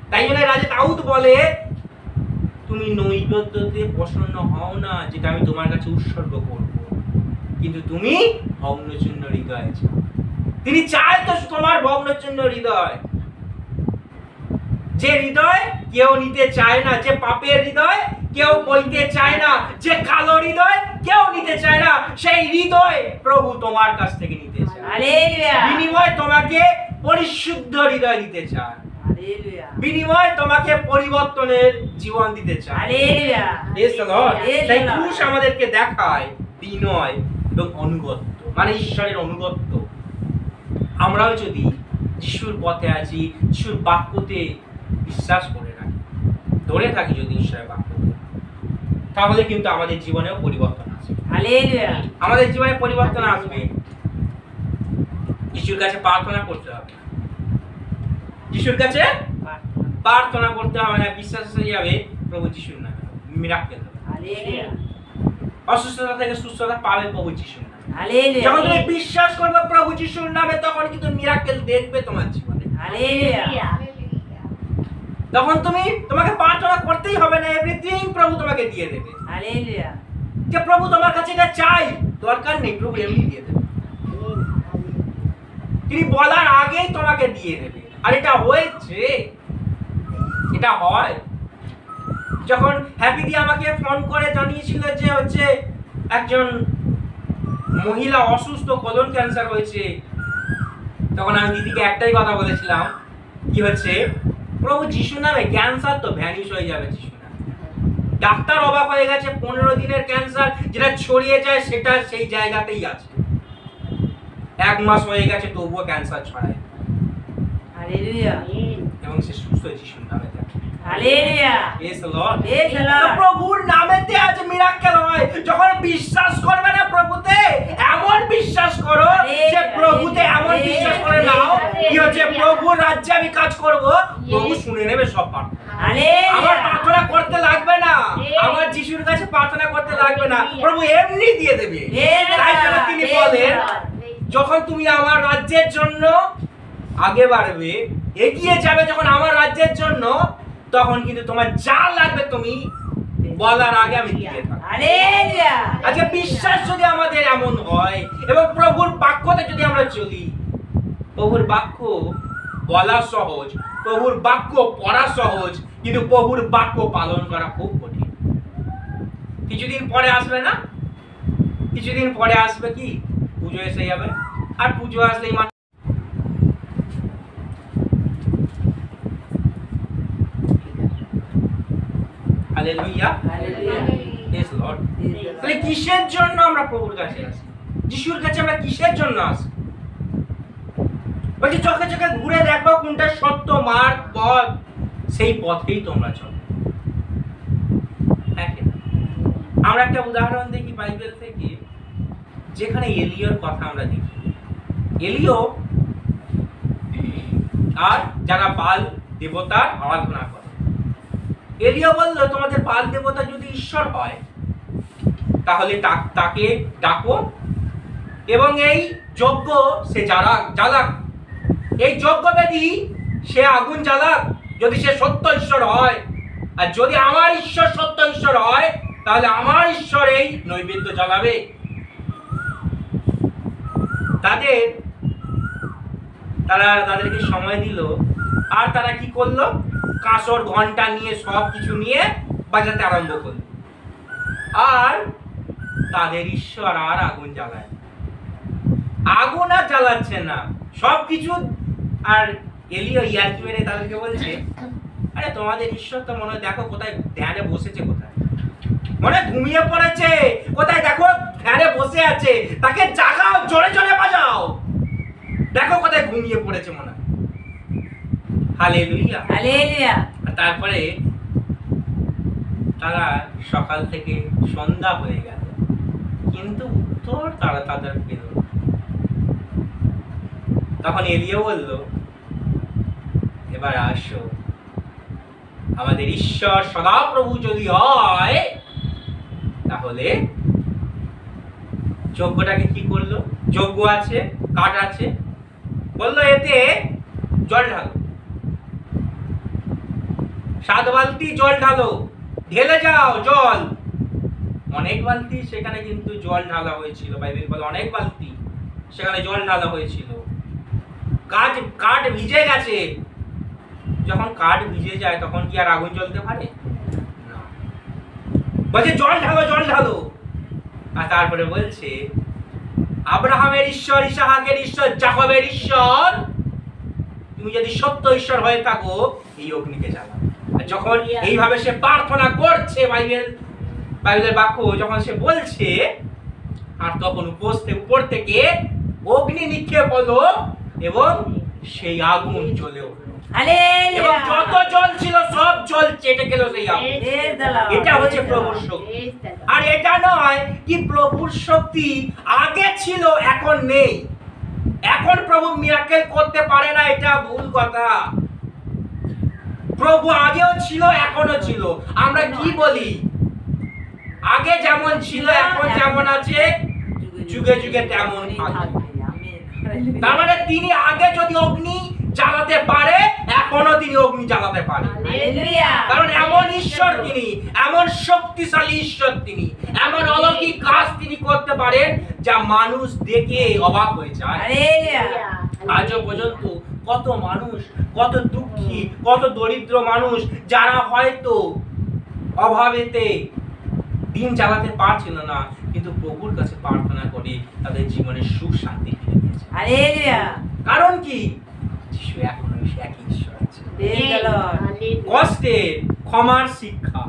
তাই জন্য রাজা দাউদ বলে তুমি নৈবেদ্যতে প্রসন্ন হও না যেটা আমি তোমার কাছে উৎসর্গ করব, কিন্তু তুমি ভগ্নচূর্ণ হৃদয় চাও। তিনি চায় তো তোমার ভগ্নচূর্ণ হৃদয়, যে হৃদয় কেউ নিতে চায় না, যে পাপের হৃদয় কেউ বইতে চায় না, যে কালো হৃদয় কেউ নিতে চায় না, সেই হৃদয় প্রভু তোমার কাছ থেকে নিতে চায়। হালেলুয়া। বিনিময় তোমাকে পরিশুদ্ধ হৃদয় দিতে চায়, হালেলুয়া। বিনিময় তোমাকে পরিবর্তনের জীবন দিতে চায়। Hallelujah. Praise the Lord। Praise the তাই Lord। ক্রুশ আমাদেরকে দেখায় বিনয় এবং অনুগত্য, মানে ঈশ্বরের অনুগত্য। আমরাও যদি যিশুর পথে আছি, যিশুর বাক্যতে বিশ্বাস করে রাখি, ধরে থাকি যদি ঈশ্বরের বাক্যতে, তাহলে কিন্তু আমাদের জীবনেও পরিবর্তন আসবে। হালেলুয়া। আমাদের জীবনে পরিবর্তন আসবে। যিশুর কাছে প্রার্থনা করতে হবে, যিশুর কাছে প্রার্থনা করতে হবে না, বিশ্বাস এসে যাবে প্রভু যিশুর নামে, মিরাকেল হবে। হালেলুয়া। অসুস্থতা থেকে সুস্থতা পাবে প্রভু যিশুর নামে। হালেলুয়া। যখন তুমি বিশ্বাস করবে প্রভু যিশুর নামে, তখন কিন্তু মিরাকেল দেখবে তোমার জীবনে। হালেলুয়া। তখন তোমাকে প্রার্থনা করতেই হবে না, এভরিথিং প্রভু তোমাকে দিয়ে দেবে। হালেলুয়া। যে প্রভু তোমার কাছে এটা চাই, দরকার নেই, প্রভু এমনি দিয়ে দেবে। তিনি বলার আগেই তোমাকে দিয়ে দেবে। আর এটা হয়েছে, এটা হয়। যখন হ্যাপি দি আমাকে ফোন করে জানিয়েছিল যে হচ্ছে একজন মহিলা অসুস্থ, কোলন ক্যান্সার হয়েছে, তখন আমি দিদিকে একটাই কথা বলেছিলাম, কি হচ্ছে প্রভু যিশু নামে ক্যান্সার তো ভ্যানিশ হয়ে যাবে যিশু নামে। ডাক্তার অবাক হয়ে গেছে, 15 দিনের ক্যান্সার যেটা ছড়িয়ে যায় সেটা সেই জায়গাতেই আছে। 1 মাস হয়ে গেছে তবুও ক্যান্সার ছড়ায়, হালেলুয়া। এবং সে সুস্থ যিশুর নামে। Hallelujah. Praise the Lord। Praise the Lord। তো প্রভুর নামেতে আজ মিরাকেল হয়। যখন বিশ্বাস করবে না প্রভুতে, এমন বিশ্বাস করো যে প্রভুতে এমন বিশ্বাস করে নাও কি হচ্ছে প্রভুর রাজ্যে আমি কাজ করব, প্রভু শুনে নেবে সব প্রার্থনা। হালেলুয়া। আমার প্রার্থনা করতে লাগবে না, আমার যিশুর কাছে প্রার্থনা করতে লাগবে না, প্রভু এমনি দিয়ে দেবে। তাই জন্য তিনি বলেন যখন তুমি আমার রাজ্যের জন্য আগে বাড়বে, এগিয়ে যাবে যখন আমার রাজ্যের জন্য, তখন কিন্তু তোমার যা লাগবে তুমি বলার আগে আমি দিয়ে থাকবো। হালেলুয়া। আজকে বিশ্বাস যদি আমাদের এমন হয় এবং প্রভুর বাক্যতে যদি আমরা চলি, প্রভুর বাক্য বলা সহজ, প্রভুর বাক্য পড়া সহজ, কিন্তু প্রভুর বাক্য পালন করা খুব কঠিন। কিছুদিন পরে আসবে না, কিছুদিন পরে আসবে কি পুজো এসে যাবে, আর পুজো আসলেই হালেলুয়া। Praise the Lord। তাহলে কিসের জন্য আমরা প্রভুর কাছে আসি, যিশুর কাছে আমরা কিসের জন্য আসি? বলছি চোখে চোখে ঘুরে দেখো কোনটা সত্য মার্গ পথ, সেই পথেই তোমরা চলো। আমরা একটা উদাহরণ দেখি বাইবেল থেকে, যেখানে এলিয়র কথা আমরা দেখি। এলিয় আর যারা বাল দেবতার আরাধনা করে, এলিয়া বলল, তোমাদের বাল দেবতা যদি ঈশ্বর হয় তাহলে তাকে ডাকো এবং এই যজ্ঞ সে জ্বালাক, এই যজ্ঞবেদী সে আগুন জ্বালাক, যদি সে সত্য ঈশ্বর হয়। আর যদি আমার ঈশ্বর সত্য ঈশ্বর হয় তাহলে আমার ঈশ্বর এই নৈবেদ্য জ্বালাবে। তাদেরকে সময় দিল, আর তারা কি করলো, কাঁসর ঘন্টা নিয়ে সব কিছু নিয়ে বাজাতে আরম্ভ করলো। আর তাদের ঈশ্বর আর আগুন জ্বালায়, আগুন আর জ্বালাচ্ছে না সবকিছু। আর এলিয়া ইয়ার্কি মেরে তাদেরকে বলছে, আরে তোমাদের ঈশ্বর তো মনে হয় দেখো কোথায় ধ্যানে বসেছে, কোথায় মনে ঘুমিয়ে পড়েছে, কোথায় দেখো ধ্যানে বসে আছে, তাকে জাগাও, জোরে জোরে বাজাও, দেখো কোথায় ঘুমিয়ে পড়েছে মনে হয়। Hallelujah, hallelujah. তারপরে তারা সকাল থেকে সন্ধ্যা হয়ে গেল, কিন্তু উত্তর তারা তাদের পেল। তখন এলিয়া বলল, এবার আসো, আমাদের ঈশ্বর সদাপ্রভু যদি হয় তাহলে যজ্ঞটাকে কি করলো, যজ্ঞ আছে, কাঠ আছে, বললো এতে জল ঢালো, 7 বালতি জল ঢালো, ঢেলে যাও জল। অনেক বালতি সেখানে কিন্তু জল ঢালা হয়েছিল, বাইবেল বলে অনেক বালতি সেখানে জল ঢালা হয়েছিল। কাঠ ভিজে গেছে, যখন কাঠ ভিজে যায় তখন কি আর আগুন জ্বলতে পারে না, বলছে জল ঢালো, জল ঢালো। আর তারপরে বলছে, আব্রাহামের ঈশ্বর, ইসাহাকের ঈশ্বর, যাকবের ঈশ্বর, তুমি যদি সত্য ঈশ্বর হয়ে থাকো এই অগ্নিকে জ্বালাও। আর যখন এইভাবে সে প্রার্থনা করছে, বাইবেলের বাক্য যখন সে বলছে, আর তখন উপর থেকে অগ্নি নিক্ষেপ হলো এবং সেই আগুন জ্বলে উঠলো। এবং যত জল ছিল সব জল চেটে গেল সেই আগুন। এটা হচ্ছে প্রভুর শক্তি। আর এটা নয় কি প্রভুর শক্তি আগে ছিল এখন নেই, এখন প্রভু মিরাকেল করতে পারে না, এটা ভুল কথা। প্রভু আগেও ছিল, এখনো ছিল। আমরা কি বলি, আগে যেমন ছিল এখন যেমন আছে, যুগে যুগে তেমন থাকবে। তার মানে তিনি আগে যদি অগ্নি জ্বালাতে পারে, এখনো তিনি অগ্নি জ্বালাতে পারে, কারণ এমন ঈশ্বর তিনি, এমন শক্তিশালী ঈশ্বর তিনি, এমন অলৌকিক কাজ তিনি করতে পারেন যা মানুষ দেখে অবাক হয়ে যায়। আজও পর্যন্ত কত মানুষ, কত দুঃখী, কত দরিদ্র মানুষ যারা হয়তো অভাবেতে দিন চালাতে পারছিল না, কিন্তু প্রভুর কাছে প্রার্থনা করে তাদের জীবনে সুখ শান্তি ফিরে পেয়েছে। কারণ কি, যিশু এখনো একই ঈশ্বর আছে। কষ্টের ক্ষমার শিক্ষা।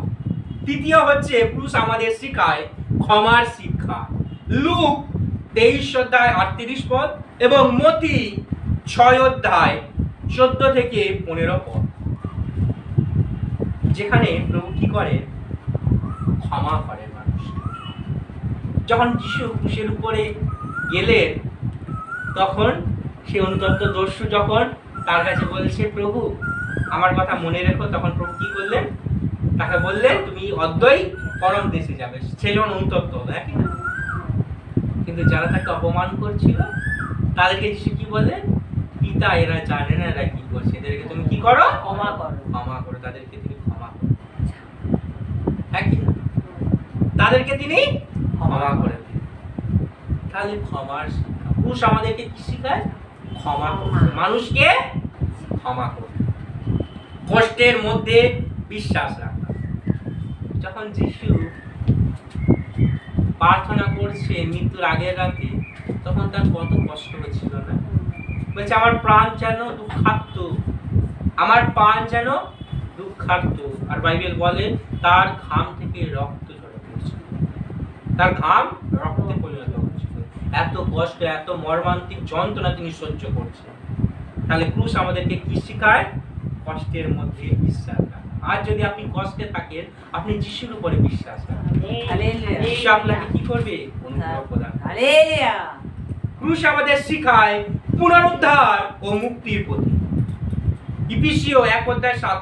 তৃতীয় হচ্ছে পুরুষ আমাদের শিখায় ক্ষমার শিক্ষা। লুক 23:38 এবং মতি 6:14 যেখানে প্রভু কি করে, ক্ষমা করে মানুষ। যখন যিশু ক্রুশের উপরে গেলেন তখন সে অনুতপ্ত দস্যু যখন তার কাছে বলছে, প্রভু আমার কথা মনে রেখো, তখন প্রভু কি করলেন, তাকে বললেন তুমি অদ্বৈ পরম দেশে যাবে। সে যখন অনুতপ্ত হলো, কিন্তু যারা তাকে অপমান করছিল তাদেরকে যিশু কি বললেন, পিতা এরা জানে না এরা কি করছে, এদেরকে তুমি কি করো, ক্ষমা করো, ক্ষমা করো। তাদেরকে তিনি ক্ষমা করো, তাদেরকে তিনি ক্ষমা করে দেন। তাহলে ক্ষমার শিক্ষা। পুরুষ আমাদেরকে কি শিখায়, ক্ষমা করতে, মানুষকে ক্ষমা করতে, কষ্টের মধ্যে বিশ্বাস রাখা। যখন যিশু প্রার্থনা করছে মৃত্যুর আগের রাতে, তখন তার কত কষ্ট হচ্ছিল না, বলছে আমার প্রাণ যেন দুঃখার্ত, আমার প্রাণ যেন দুঃখার্ত। আর বাইবেল বলে তার ঘাম থেকে রক্ত ঝরে পড়ছিল, তার ঘাম রক্তে পরিণত হচ্ছিল। এত কষ্ট, এত মর্মান্তিক যন্ত্রণা তিনি সহ্য করছেন। তাহলে ক্রুশ আমাদেরকে কি শেখায়, কষ্টের মধ্যে বিশ্বাস রাখা। আর যদি আপনি কষ্টে থাকেন, আপনি যিশুর উপরে বিশ্বাস রাখেন, যিশু আপনাকে কি করবে, অনুগ্রহ প্রদান করবে। ক্রুশ আমাদের শেখায় পুনরুদ্ধার ও মুক্তির পথে। ইফিসীয় 1:7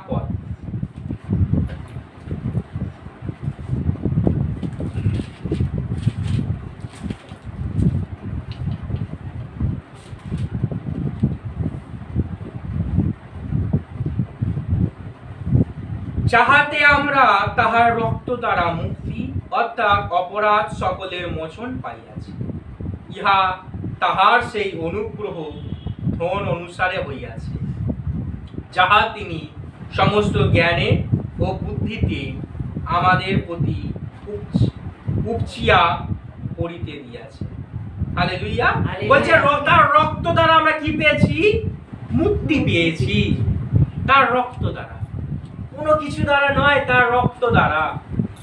যাহাতে আমরা তাহার রক্ত দ্বারা মুক্তি অর্থাৎ অপরাধ সকলের মোচন পাইয়াছি। ইহা তাহার সেই অনুগ্রহ ধন অনুসারে হইয়াছে, যাহা তিনি সমস্ত জ্ঞানে ও বুদ্ধিতে আমাদের প্রতি উপচিয়া করিতে দিয়াছে। হালেলুয়া। বলছে তার রক্ত দ্বারা আমরা কি পেয়েছি? মুক্তি পেয়েছি। তার রক্ত দ্বারা, কোনো কিছু দ্বারা নয়, তার রক্ত দ্বারা।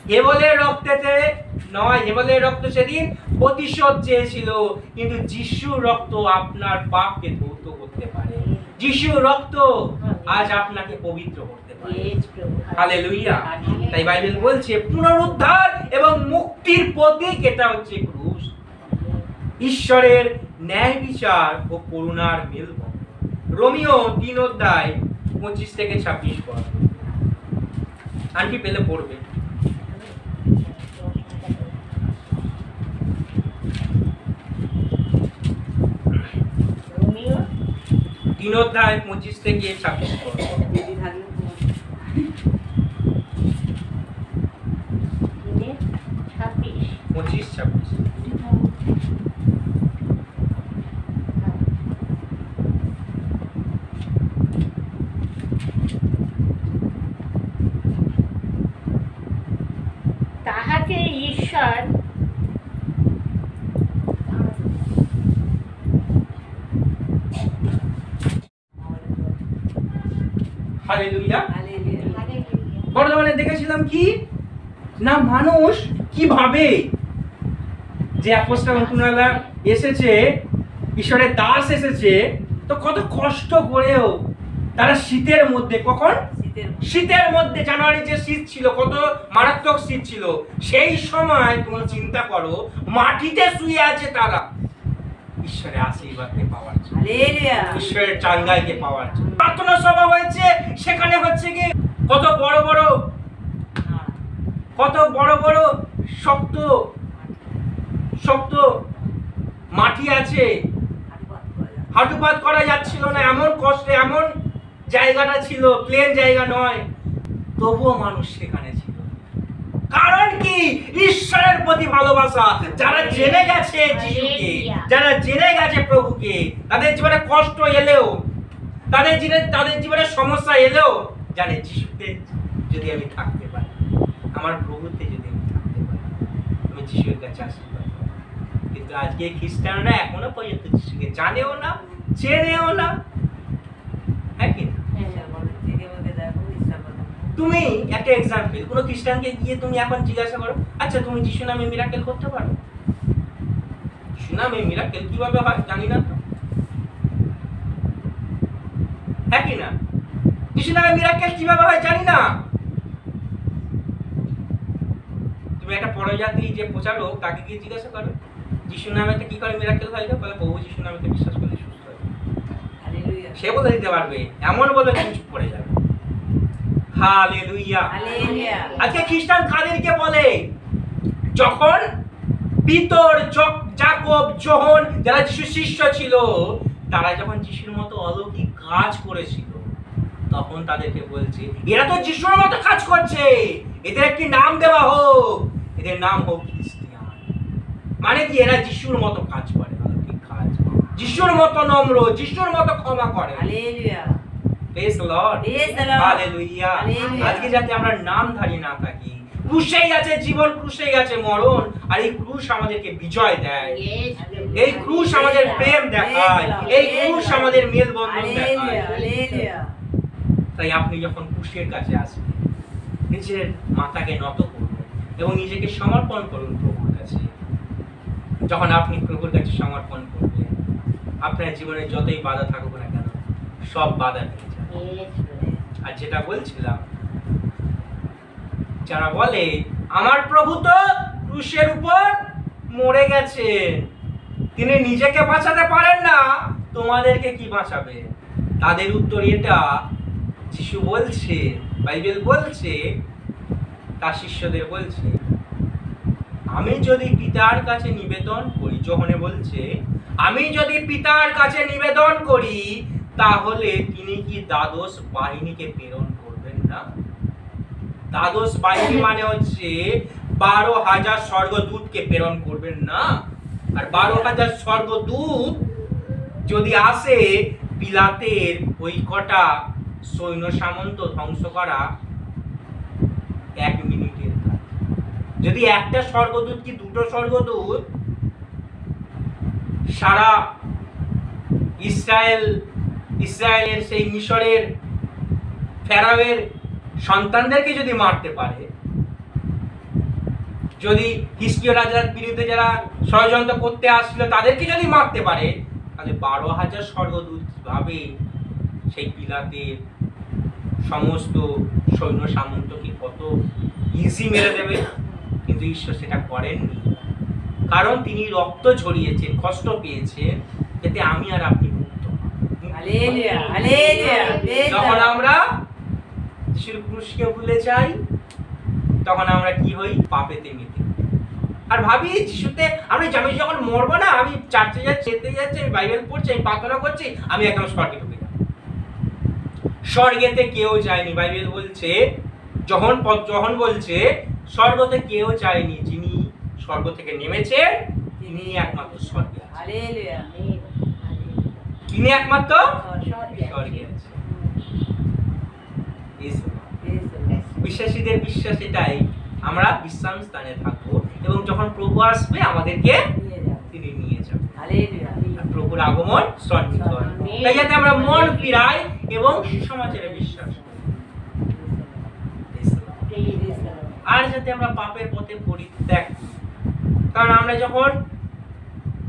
হেবলের রক্তেতে নয়, হেবলের রক্ত সেদিন প্রতিশোধ চেয়েছিল, কিন্তু যিশুর রক্ত আপনার পাপকে ধৌত করতে পারে। যিশুর রক্ত আজ আপনাকে পবিত্র করতে পারে। হালেলুয়া। তাই বাইবেল বলছে পুনরুদ্ধার এবং মুক্তির প্রতীক এটা হচ্ছে ক্রুশ। ঈশ্বরের ন্যায় বিচার ও করুণার মেলবন্ধন। রোমিও 3:25-26 পদ। আন্টি পেলে পড়বে। রোমিও 3:25-26 পদ। দিদি থাকলে তো- 25-26। তাহাকে ঈশ্বর হালেলুয়া। হালেলুয়া। বর্তমানে দেখেছিলাম কি না, মানুষ কি ভাবে যে অ্যাপোস্টল অন্তুনালা এসেছে, ঈশ্বরের দাস এসেছে, তো কত কষ্ট করেও তারা শীতের মধ্যে, কখন শীতের মধ্যে, জানুয়ারি যে শীত ছিল, কত মারাত্মক শীত ছিল, সেই সময় তুমি চিন্তা করো মাটিতে শুয়ে আছে তারা ঈশ্বরের আশীর্বাদকে পাওয়ার জন্য, হালেলুয়া। ঈশ্বরের চাঙ্গাইকে পাওয়ার জন্য। প্রার্থনা সভা হয়েছে, সেখানে হচ্ছে কি কত বড় বড় শক্ত শক্ত মাটি আছে, হাঁটুপাত করা যাচ্ছিল না, এমন কষ্টে, এমন জায়গাটা ছিল, প্লেন জায়গা নয়, তবুও মানুষ সেখানে ছিল। কারণ কি? ঈশ্বরের প্রতি ভালোবাসা। যারা জেনে গেছে যিশুকে, যারা জেনে গেছে প্রভুকে, তাদের জীবনে কষ্ট এলেও, তাদের জীবনে সমস্যা এলেও জানে যিশুতে যদি আমি থাকতে পারি, আমার প্রভুতে যদি আমি থাকতে পারি, আমি যিশুর কাছে আশীর্বাদ পাবো। কিন্তু আজকে খ্রিস্টানরা এখনো পর্যন্ত যিশুকে জানেও না, চেনেও না। হ্যাঁ কি? তুমি একটা এক্সাম্পল, কোনো খ্রিস্টানকে গিয়ে তুমি এখন জিজ্ঞাসা করো, আচ্ছা তুমি যিশু নামে মিরাকেল করতে পারো? যিশু নামে মিরাকেল কিভাবে হয় জানি না তো। হ্যাঁ কি না? যিশু নামে মিরাকেল কিভাবে হয় জানি না। তুমি একটা পরজাতি যে প্রচারক, তাকে গিয়ে জিজ্ঞাসা করো যিশু নামেতে কি করে মিরাকেল হয়? বলে প্রভু যিশু নামেতে বিশ্বাস করলে সুস্থ হয়। সে বলে দিতে পারবে, এমন বলে তুমি চুপ করে যাবে। হালেলুয়া। আজকে খ্রিস্টান কাদেরকে বলে? যখন পিতর, যাকব, যোহন, যারা যিশুর শিষ্য ছিল, তারা যখন যিশুর মতো অলৌকিক কাজ করেছিল, তখন তাদেরকে বলছে এরা তো যিশুর মতো কাজ করছে, এদের একটি নাম দেওয়া হোক, এদের নাম হোক খ্রিস্টান। মানে কি? এরা যিশুর মতো কাজ করে, অলৌকিক কাজ, যিশুর মতো নম্র, যিশুর মতো ক্ষমা করে। Hallelujah. Praise the Lord. Hallelujah. আজকে যাতে আমরা নামধারী না থাকি, ক্রুশেই আছে জীবন, ক্রুশেই আছে মরণ, আর এই ক্রুশ আমাদেরকে বিজয় দেয়, এই ক্রুশ আমাদের প্রেম দেখায়, এই ক্রুশ আমাদের মেলবন্ধন দেখায়। তাই আপনি যখন ক্রুশের কাছে আসবেন, নিজের মাথাকে নত করুন এবং নিজেকে সমর্পণ করুন প্রভুর কাছে। যখন আপনি প্রভুর কাছে সমর্পণ করবেন, আপনার জীবনে যতই বাধা থাকুক না কেন, সব বাধা ভেঙে যাবে। আর যেটা বলছিলাম, যারা বলে আমার প্রভু তো ক্রুশের উপর মরে গেছেন, তিনি নিজেকে বাঁচাতে পারেন না, তোমাদেরকে কি বাঁচাবে? তাদের উত্তর এটা, যিশু বলছে, বাইবেল বলছে, তার শিষ্যদের বলছে, আমি যদি পিতার কাছে নিবেদন করি, যোহনে বলছে, আমি যদি পিতার কাছে নিবেদন করি, তাহলে তিনি কি দ্বাদশ বাহিনীকে প্রেরণ করবেন না? দ্বাদশ বাহিনী মানে হচ্ছে 12,000 স্বর্গদূতকে প্রেরণ করবেন না। আর 12,000 স্বর্গদূত যদি আসে, পিলাতের ওই কটা সৈন্য সামন্ত ধ্বংস করা 1 মিনিটের কাজ। যদি একটা স্বর্গদূত কি দুটো স্বর্গদূত সারা ইসরায়েলের সেই মিশরের ফেরাওয়ের সন্তানদেরকে যদি মারতে পারে, যদি হিজকিয়া রাজার বিরুদ্ধে যারা ষড়যন্ত্র করতে আসছিল তাদেরকে যদি মারতে পারে, তাহলে 12,000 স্বর্গদূত ভাবে সেই পিলাতের সমস্ত সৈন্য সামন্তকে কত ইজি মেরে দেবে। কিন্তু ঈশ্বর সেটা করেননি, কারণ তিনি রক্ত ঝরিয়েছেন, কষ্ট পেয়েছেন, যাতে আমি আর আপনি মুক্ত হই। হালেলুয়া, হালেলুয়া, যখন আমরা যিশুর ক্রুশকে ভুলে যাই, তখন আমরা কি হই? পাপেতে মেতে। আর ভাবি যিশুতে আমি যখন মরবো না, আমি চার্চে যাচ্ছি, আমি বাইবেল পড়ছি, আমি প্রার্থনা করছি, আমি একদম স্বর্গে ঢুকে যাব। স্বর্গেতে কেউ যায়নি। বাইবেল বলছে, যখন বলছে স্বর্গতে কেউ যায়নি, যিনি স্বর্গ থেকে নেমেছেন তিনি একমাত্র স্বর্গে আছেন। হালেলুয়া, তিনি একমাত্র স্বর্গে স্বর্গে আছেন। আছে। বিশ্বাসীদের বিশ্বাস এটাই, আমরা বিশ্রাম স্থানে থাকবো এবং যখন প্রভু আসবে আমাদেরকে নিয়ে যাও। তিনি নিয়ে যাবেন। হালেলুয়া, আর প্রভুর আগমন সন্নিহিত। তাই যাতে আমরা মন ফিরাই এবং সুসমাচারে বিশ্বাস করি। আর যাতে আমরা পাপের পথে পরিত্যাগ করি। কারণ আমরা যখন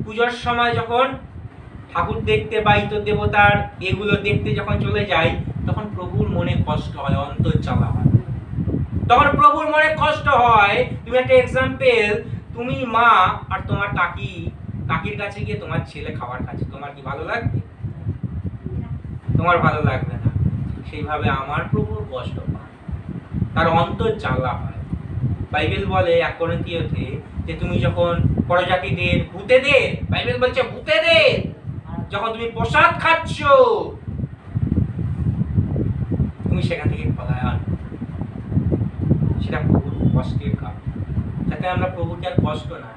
পূজার সময় যখন ঠাকুর দেখতে বা ইতর দেবতার এগুলো দেখতে যখন চলে যাই, তখন প্রভুর মনে কষ্ট হয়, অন্তর জ্বালা হয়। তখন প্রভুর মনে কষ্ট হয়। তুমি একটা এক্সাম্পল, তুমি মা আর তোমার কাকির কাছে গিয়ে তোমার ছেলে খাবার খাচ্ছে, তোমার কি ভালো লাগবে? তোমার ভালো লাগবে না। সেইভাবে আমার প্রভুর কষ্ট পায়, তার অন্তর জ্বালা হয়। বাইবেল বলে 1 করিন্থীয়তে যে তুমি যখন পরজাতিদের ভূতেদের, বাইবেল বলছে ভূতেদের যখন তুমি প্রসাদ খাচ্ছ, তুমি সেখান থেকে পলায়ন, সেটা প্রভুর কষ্টের কারণ, যাতে আমরা প্রভুকে আর কষ্ট না।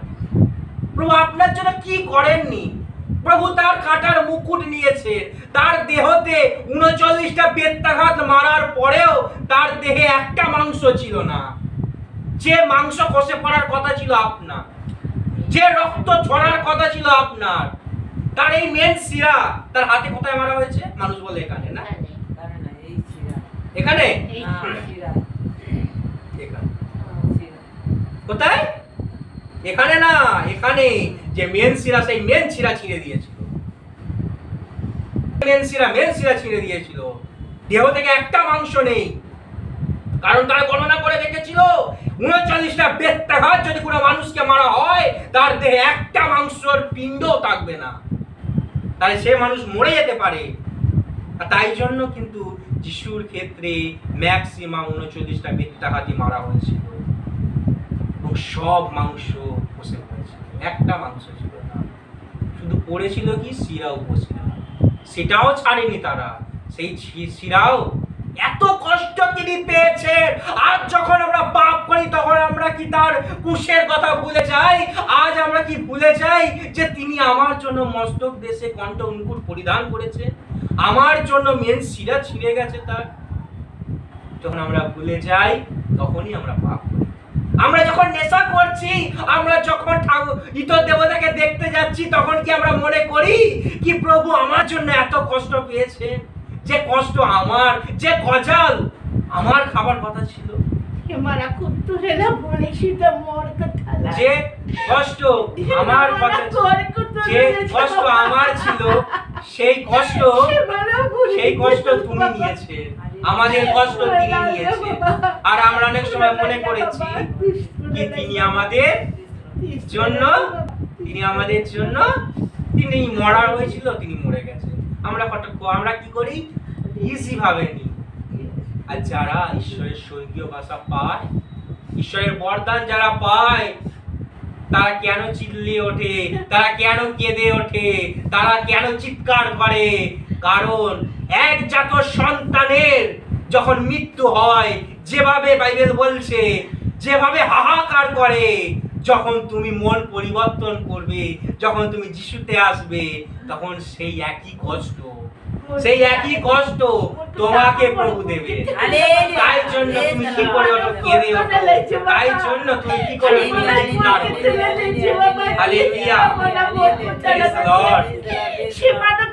প্রভু আপনার জন্য কি করেননি? প্রভু তার কাটার মুকুট নিয়েছে, তার দেহতে 39টা বেত্রাঘাত মারার পরেও তার দেহে একটা মাংস ছিল না। যে মাংস খসে পড়ার কথা ছিল আপনার, যে রক্ত ঝরার কথা ছিল আপনার, তার এই মেন শিরা তার হাতে কোথায় মারা হয়েছে? মানুষ বলে এখানে, না এখানে, কোথায়? এখানে না, এখানে যে মেন শিরা, সেই মেন শিরা ছিঁড়ে দিয়েছিল। মেন শিরা ছিঁড়ে দিয়েছিল। দেহ থেকে একটা মাংস নেই, কারণ তারা গণনা করে দেখেছিল 39টা বেত্রাঘাত যদি কোনো মানুষকে মারা হয়, তার দেহে একটা মাংসর পিণ্ডও থাকবে না, তাহলে সে মানুষ মরে যেতে পারে। আর তাই জন্য কিন্তু যিশুর ক্ষেত্রে ম্যাক্সিমাম 39টা বেত্রাঘাতই মারা হয়েছিল এবং সব মাংস খসে পড়েছিল, একটা মাংস ছিল না। শুধু পড়েছিল কি শিরা, উপশিরা, সেটাও ছাড়েনি তারা। সেই শিরাও এত কষ্ট তিনি পেয়েছেন। আজ যখন আমরা পাপ করি, তখন আমরা কি তার কুশের কথা ভুলে যাই? আজ আমরা কি ভুলে যাই যে তিনি আমার জন্য মস্তক দেশে কণ্ঠ মুকুট পরিধান করেছে, আমার জন্য মেন শিরা ছিঁড়ে গেছে তার? যখন আমরা ভুলে যাই, তখনই আমরা পাপ করি। আমরা যখন নেশা করছি, আমরা যখন ইতর দেবতাকে দেখতে যাচ্ছি, তখন কি আমরা মনে করি কি প্রভু আমার জন্য এত কষ্ট পেয়েছে? যে কষ্ট আমার, যে গজাল আমার খাবার কথা ছিল, যে কষ্ট আমার কথা, যে কষ্ট আমার ছিল, সেই কষ্ট তুমি নিয়েছে, আমাদের কষ্ট তিনি নিয়েছে। আর আমরা অনেক সময় মনে করেছি কি তিনি আমাদের জন্য তিনি মরা হয়েছিল, তিনি মরে গেছে। আমরা কি করি? ইজি ভাবে নি। আর যারা ঈশ্বরের স্বর্গীয় ভাষা পায়, ঈশ্বরের বরদান যারা পায়, তারা কেন চিল্লিয়ে ওঠে, তারা কেন কেঁদে ওঠে, তারা কেন চিৎকার করে? কারণ একজাত সন্তানের যখন মৃত্যু হয়, যেভাবে বাইবেল বলছে, যেভাবে হাহাকার করে, যখন তুমি মন পরিবর্তন করবে, যখন তুমি যিশুতে আসবে, তখন সেই একই কষ্ট তোমাকে প্রভু দেবে। তাই জন্য তুমি কি করে ওঠো, কেঁদে ওঠো। তাই জন্য তুমি কি করে হালেলুয়া, প্রেজ দ্য লর্ড।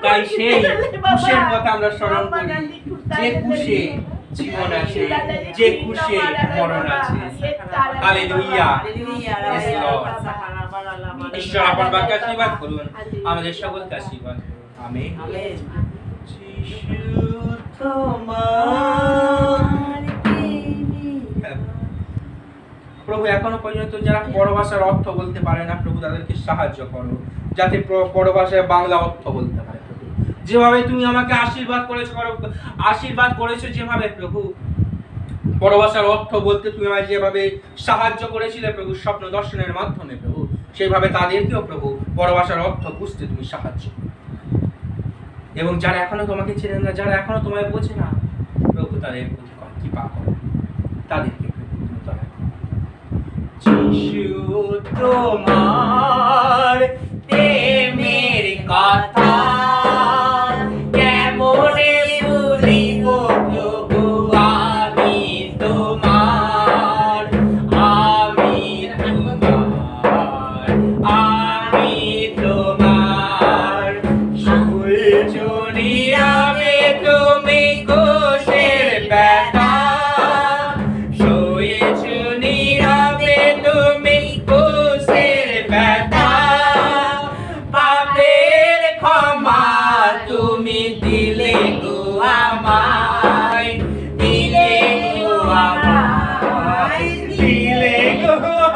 তাই সেই কুশের কথা আমরা স্মরণ করি, যে কুশে জীবন আছে, যে কুশে মরণ আছে। Hallelujah, praise the Lord. ঈশ্বর আপনার বাক্য আশীর্বাদ করুন, আমাদের সকলকে আশীর্বাদ করুন। আমেন। প্রভু এখনো পর্যন্ত যারা পরভাষার অর্থ বলতে পারে না, প্রভু তাদেরকে সাহায্য করো যাতে পরভাষায় বাংলা অর্থ বলতে পারে। প্রভু যেভাবে তুমি আমাকে আশীর্বাদ করেছো, যেভাবে প্রভু পরভাষার অর্থ বলতে তুমি আমায় যেভাবে সাহায্য করেছিলে প্রভু স্বপ্ন দর্শনের মাধ্যমে, প্রভু সেইভাবে তাদেরকেও প্রভু পরভাষার অর্থ বুঝতে তুমি সাহায্য করো। এবং যারা এখনো তোমাকে চেনে না, যারা এখনো তোমায় বোঝে না, প্রভু তাদের কৃপা করো, তাদেরকে যিশু তোমার প্রেমের কথা কেমনে ভুলিব প্রভু, আমি তোমার, আমি তোমার, আমি তোমার। শুয়েছো নীরবে তুমি কোষের ব্যথা, শুয়েছো নীরবে তুমি কোষের ব্যথা। পাপের ক্ষমা তুমি দিলে গো আমায়, দিলে গো আমায়, দিলে গো আমায়।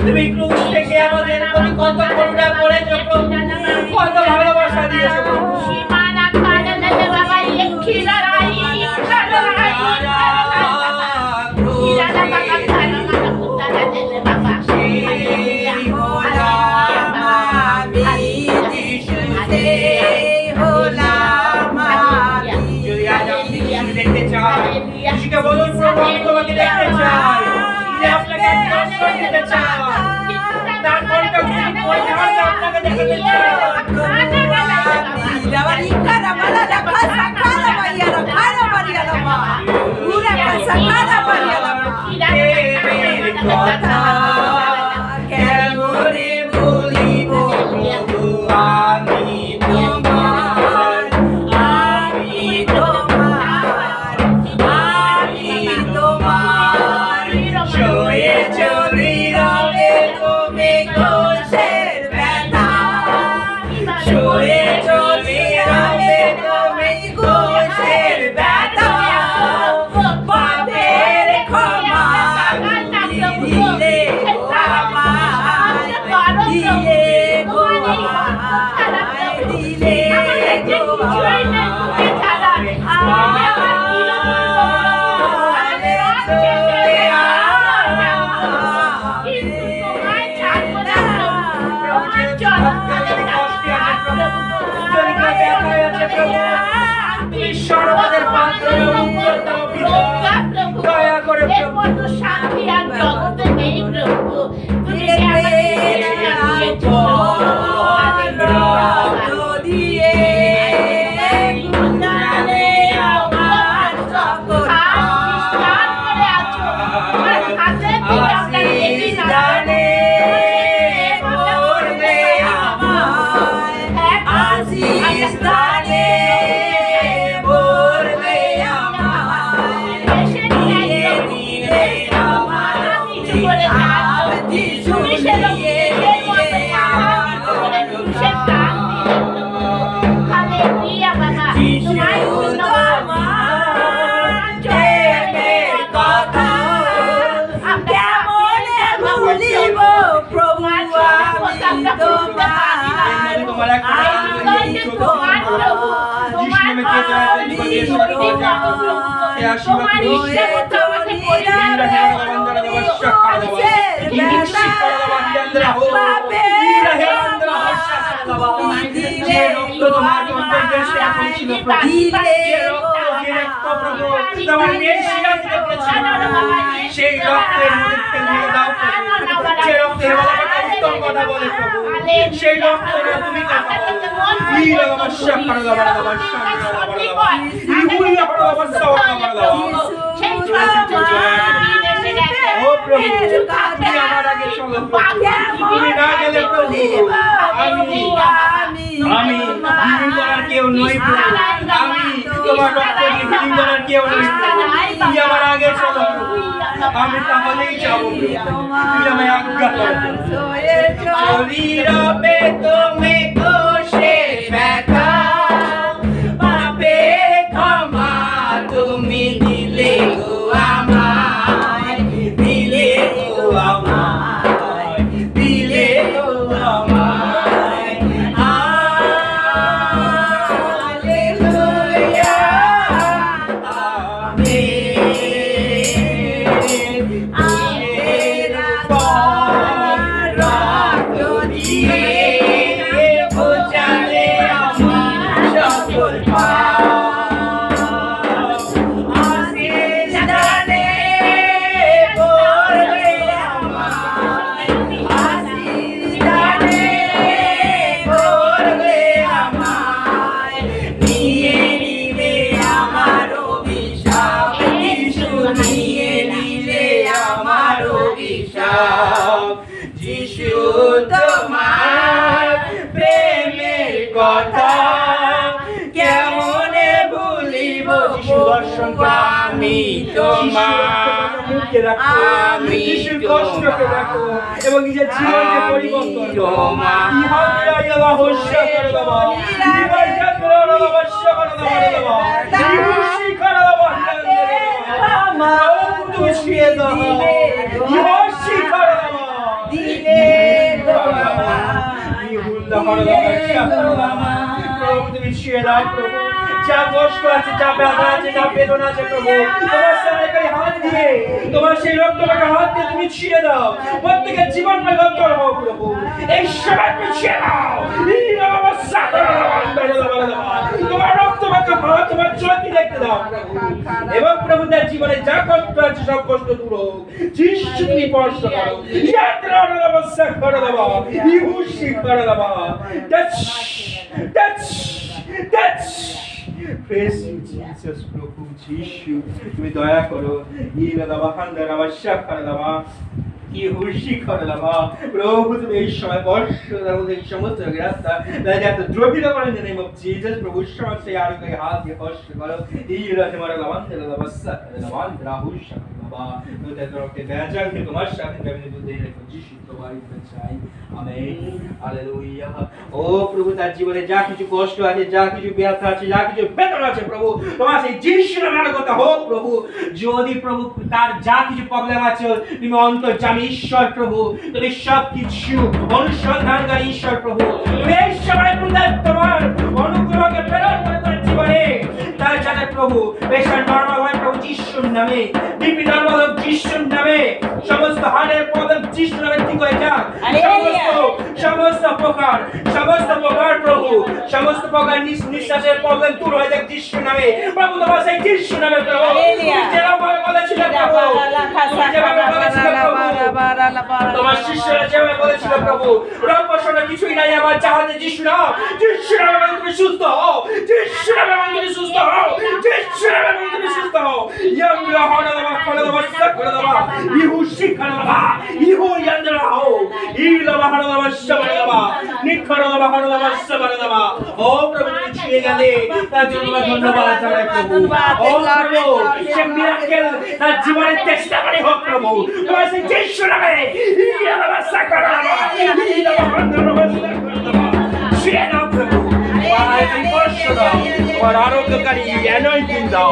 তুমি ক্রুশ থেকে আমাদের প্রতি কত করুণা করেছো প্রভু, কত ভালোবাসা দিয়েছো প্রভু। যদি আজ আপনি যিশুকে দেখতে চান, যিশুকে বলুন প্রভু আমি তোমাকে দেখতে চাই, আপনাকে দর্শন দিতে চাই, তার কণ্ঠ পড়ে আপনাকে দেখতে চাই। দয়া করে শান্তি আর জগতে নেই প্রভু, তুমি সেই রক্তের মধ্যে ঢেলে দাও যে রক্তের উত্তম কথা বলে প্রভু সেই রক্ত তুমি আমার আগে চলো তুমি না গেলে প্রভু আমি হিলিং করার কেউ নই প্রভু আমি তোমার রক্ত দিয়ে হিলিং করার কেউ নই প্রভু তুমি আমার আগে চলো প্রভু আমি তাহলেই যাবো তুমি আমায় আজ্ঞা করো শরীর পে তুমি কোষের ব্যথা পাপে ক্ষমা তুমি দিলে গো আমায় দিলে গো আমায় দিলে গো আমায় হালেলুয়া আমেন যিশু তোমার প্রেমের কথা কেমনে ভুলিব আমি তোমার যিশুর কষ্টকে দেখো এবং নিজের জীবনকে পরিবর্তন করো তুমি ছুঁয়ে দাও প্রভু তুমি ছুঁয়ে দাও প্রভু যা কষ্ট আছে যা ব্যথা আছে যা বেদনা আছে প্রভু তোমার সামনে হাত দিয়ে তোমার সেই রক্তটাকে হাত দিয়ে তুমি ছুঁয়ে দাও প্রত্যেকের জীবন পরিবর্তন হোক প্রভু এই সময় তুমি ছুঁয়ে দাও তোমার রক্তটাকে হাত তোমার জ্যোতি দেখতে দাও প্রভু এবং প্রভু তার জীবনে যা কষ্ট আছে সব কষ্ট দূর হোক যিশু তুমি স্পর্শ করো ইয়াত্রা নমস্কার করে দাও ইহুশি করে দাও touch touch touch praise you Jesus প্রভু যিশু তুমি দয়া করো ইলা দাও হান্ডা নমস্কার করে দাও ইহুশি করে দাও প্রভু তুমি এই সময় বর্ষার মধ্যে এই সমস্ত রাস্তা দাঁড়িয়ে এত দ্রবিত করেন in the name of Jesus প্রভু সমস্ত আরোগ্য হাত দিয়ে স্পর্শ করো ইলা তোমার লাভান্তে নমস্কার করে দাও রাহুশা বাবা তোদের রক্তে বেজাল কে তোমার সাথে আমি বুঝে রেখো যিশু তোমার চাই আমেন হালেলুয়া ও প্রভু তার জীবনে যা কিছু কষ্ট আছে যা কিছু ব্যথা আছে যা কিছু বেদনা আছে প্রভু তোমার সেই যিশুর নামে কথা হোক প্রভু যদি প্রভু তার যা কিছু প্রবলেম আছে তুমি অন্তর্যামী ঈশ্বর প্রভু তুমি সব কিছু অনুসন্ধানকারী ঈশ্বর প্রভু তুমি এই সময় তোমার অনুগ্রহকে প্রেরণ করে তার জীবনে তার যাতে প্রভু পেশেন্ট নরমাল হয় প্রভু যিশুর নামে বিপি নরমাল হোক যিশুর নামে সমস্ত হার্টের প্রবলেম যিশুর নামে ঠিক হয়ে যাক সমস্ত প্রকার প্রভু সমস্ত প্রকার নিঃশ্বাসের প্রবলেম দূর হয়ে যাক যিশুর নামে প্রভু তোমার সেই যিশুর নামে প্রভু যেভাবে বলেছিল প্রভু যেভাবে বলেছিল প্রভু তোমার শিষ্যরা যেভাবে বলেছিল প্রভু রহস্যটা কিছুই নাই আমার চাহাতে যিশু নাম যিশুর নামে তুমি সুস্থ হও যিশুর নামে তুমি সুস্থ হও যিশুর নামে তুমি সুস্থ হও ইয়ামরা হনা দাও করে দাও করে দাও ইহু শিখানা দাও ইহু ইয়ান্দ্রা হও ইলা বাহানা দাও সবারে দাও নিখরা দাও বাহানা দাও সবারে দাও ও প্রভু তুমি ছুঁয়ে গেলে তার জন্য ধন্যবাদ জানাই প্রভু ও প্রভু সে মিরাকেল তার জীবনের টেস্টিমনি হোক প্রভু তোমার সেই যিশু নামে ইলা বাসাকারা ইলা বাহানা দাও ছুঁয়ে দাও প্রভু और आरोग्यकारी एनॉइंटिंग दाओ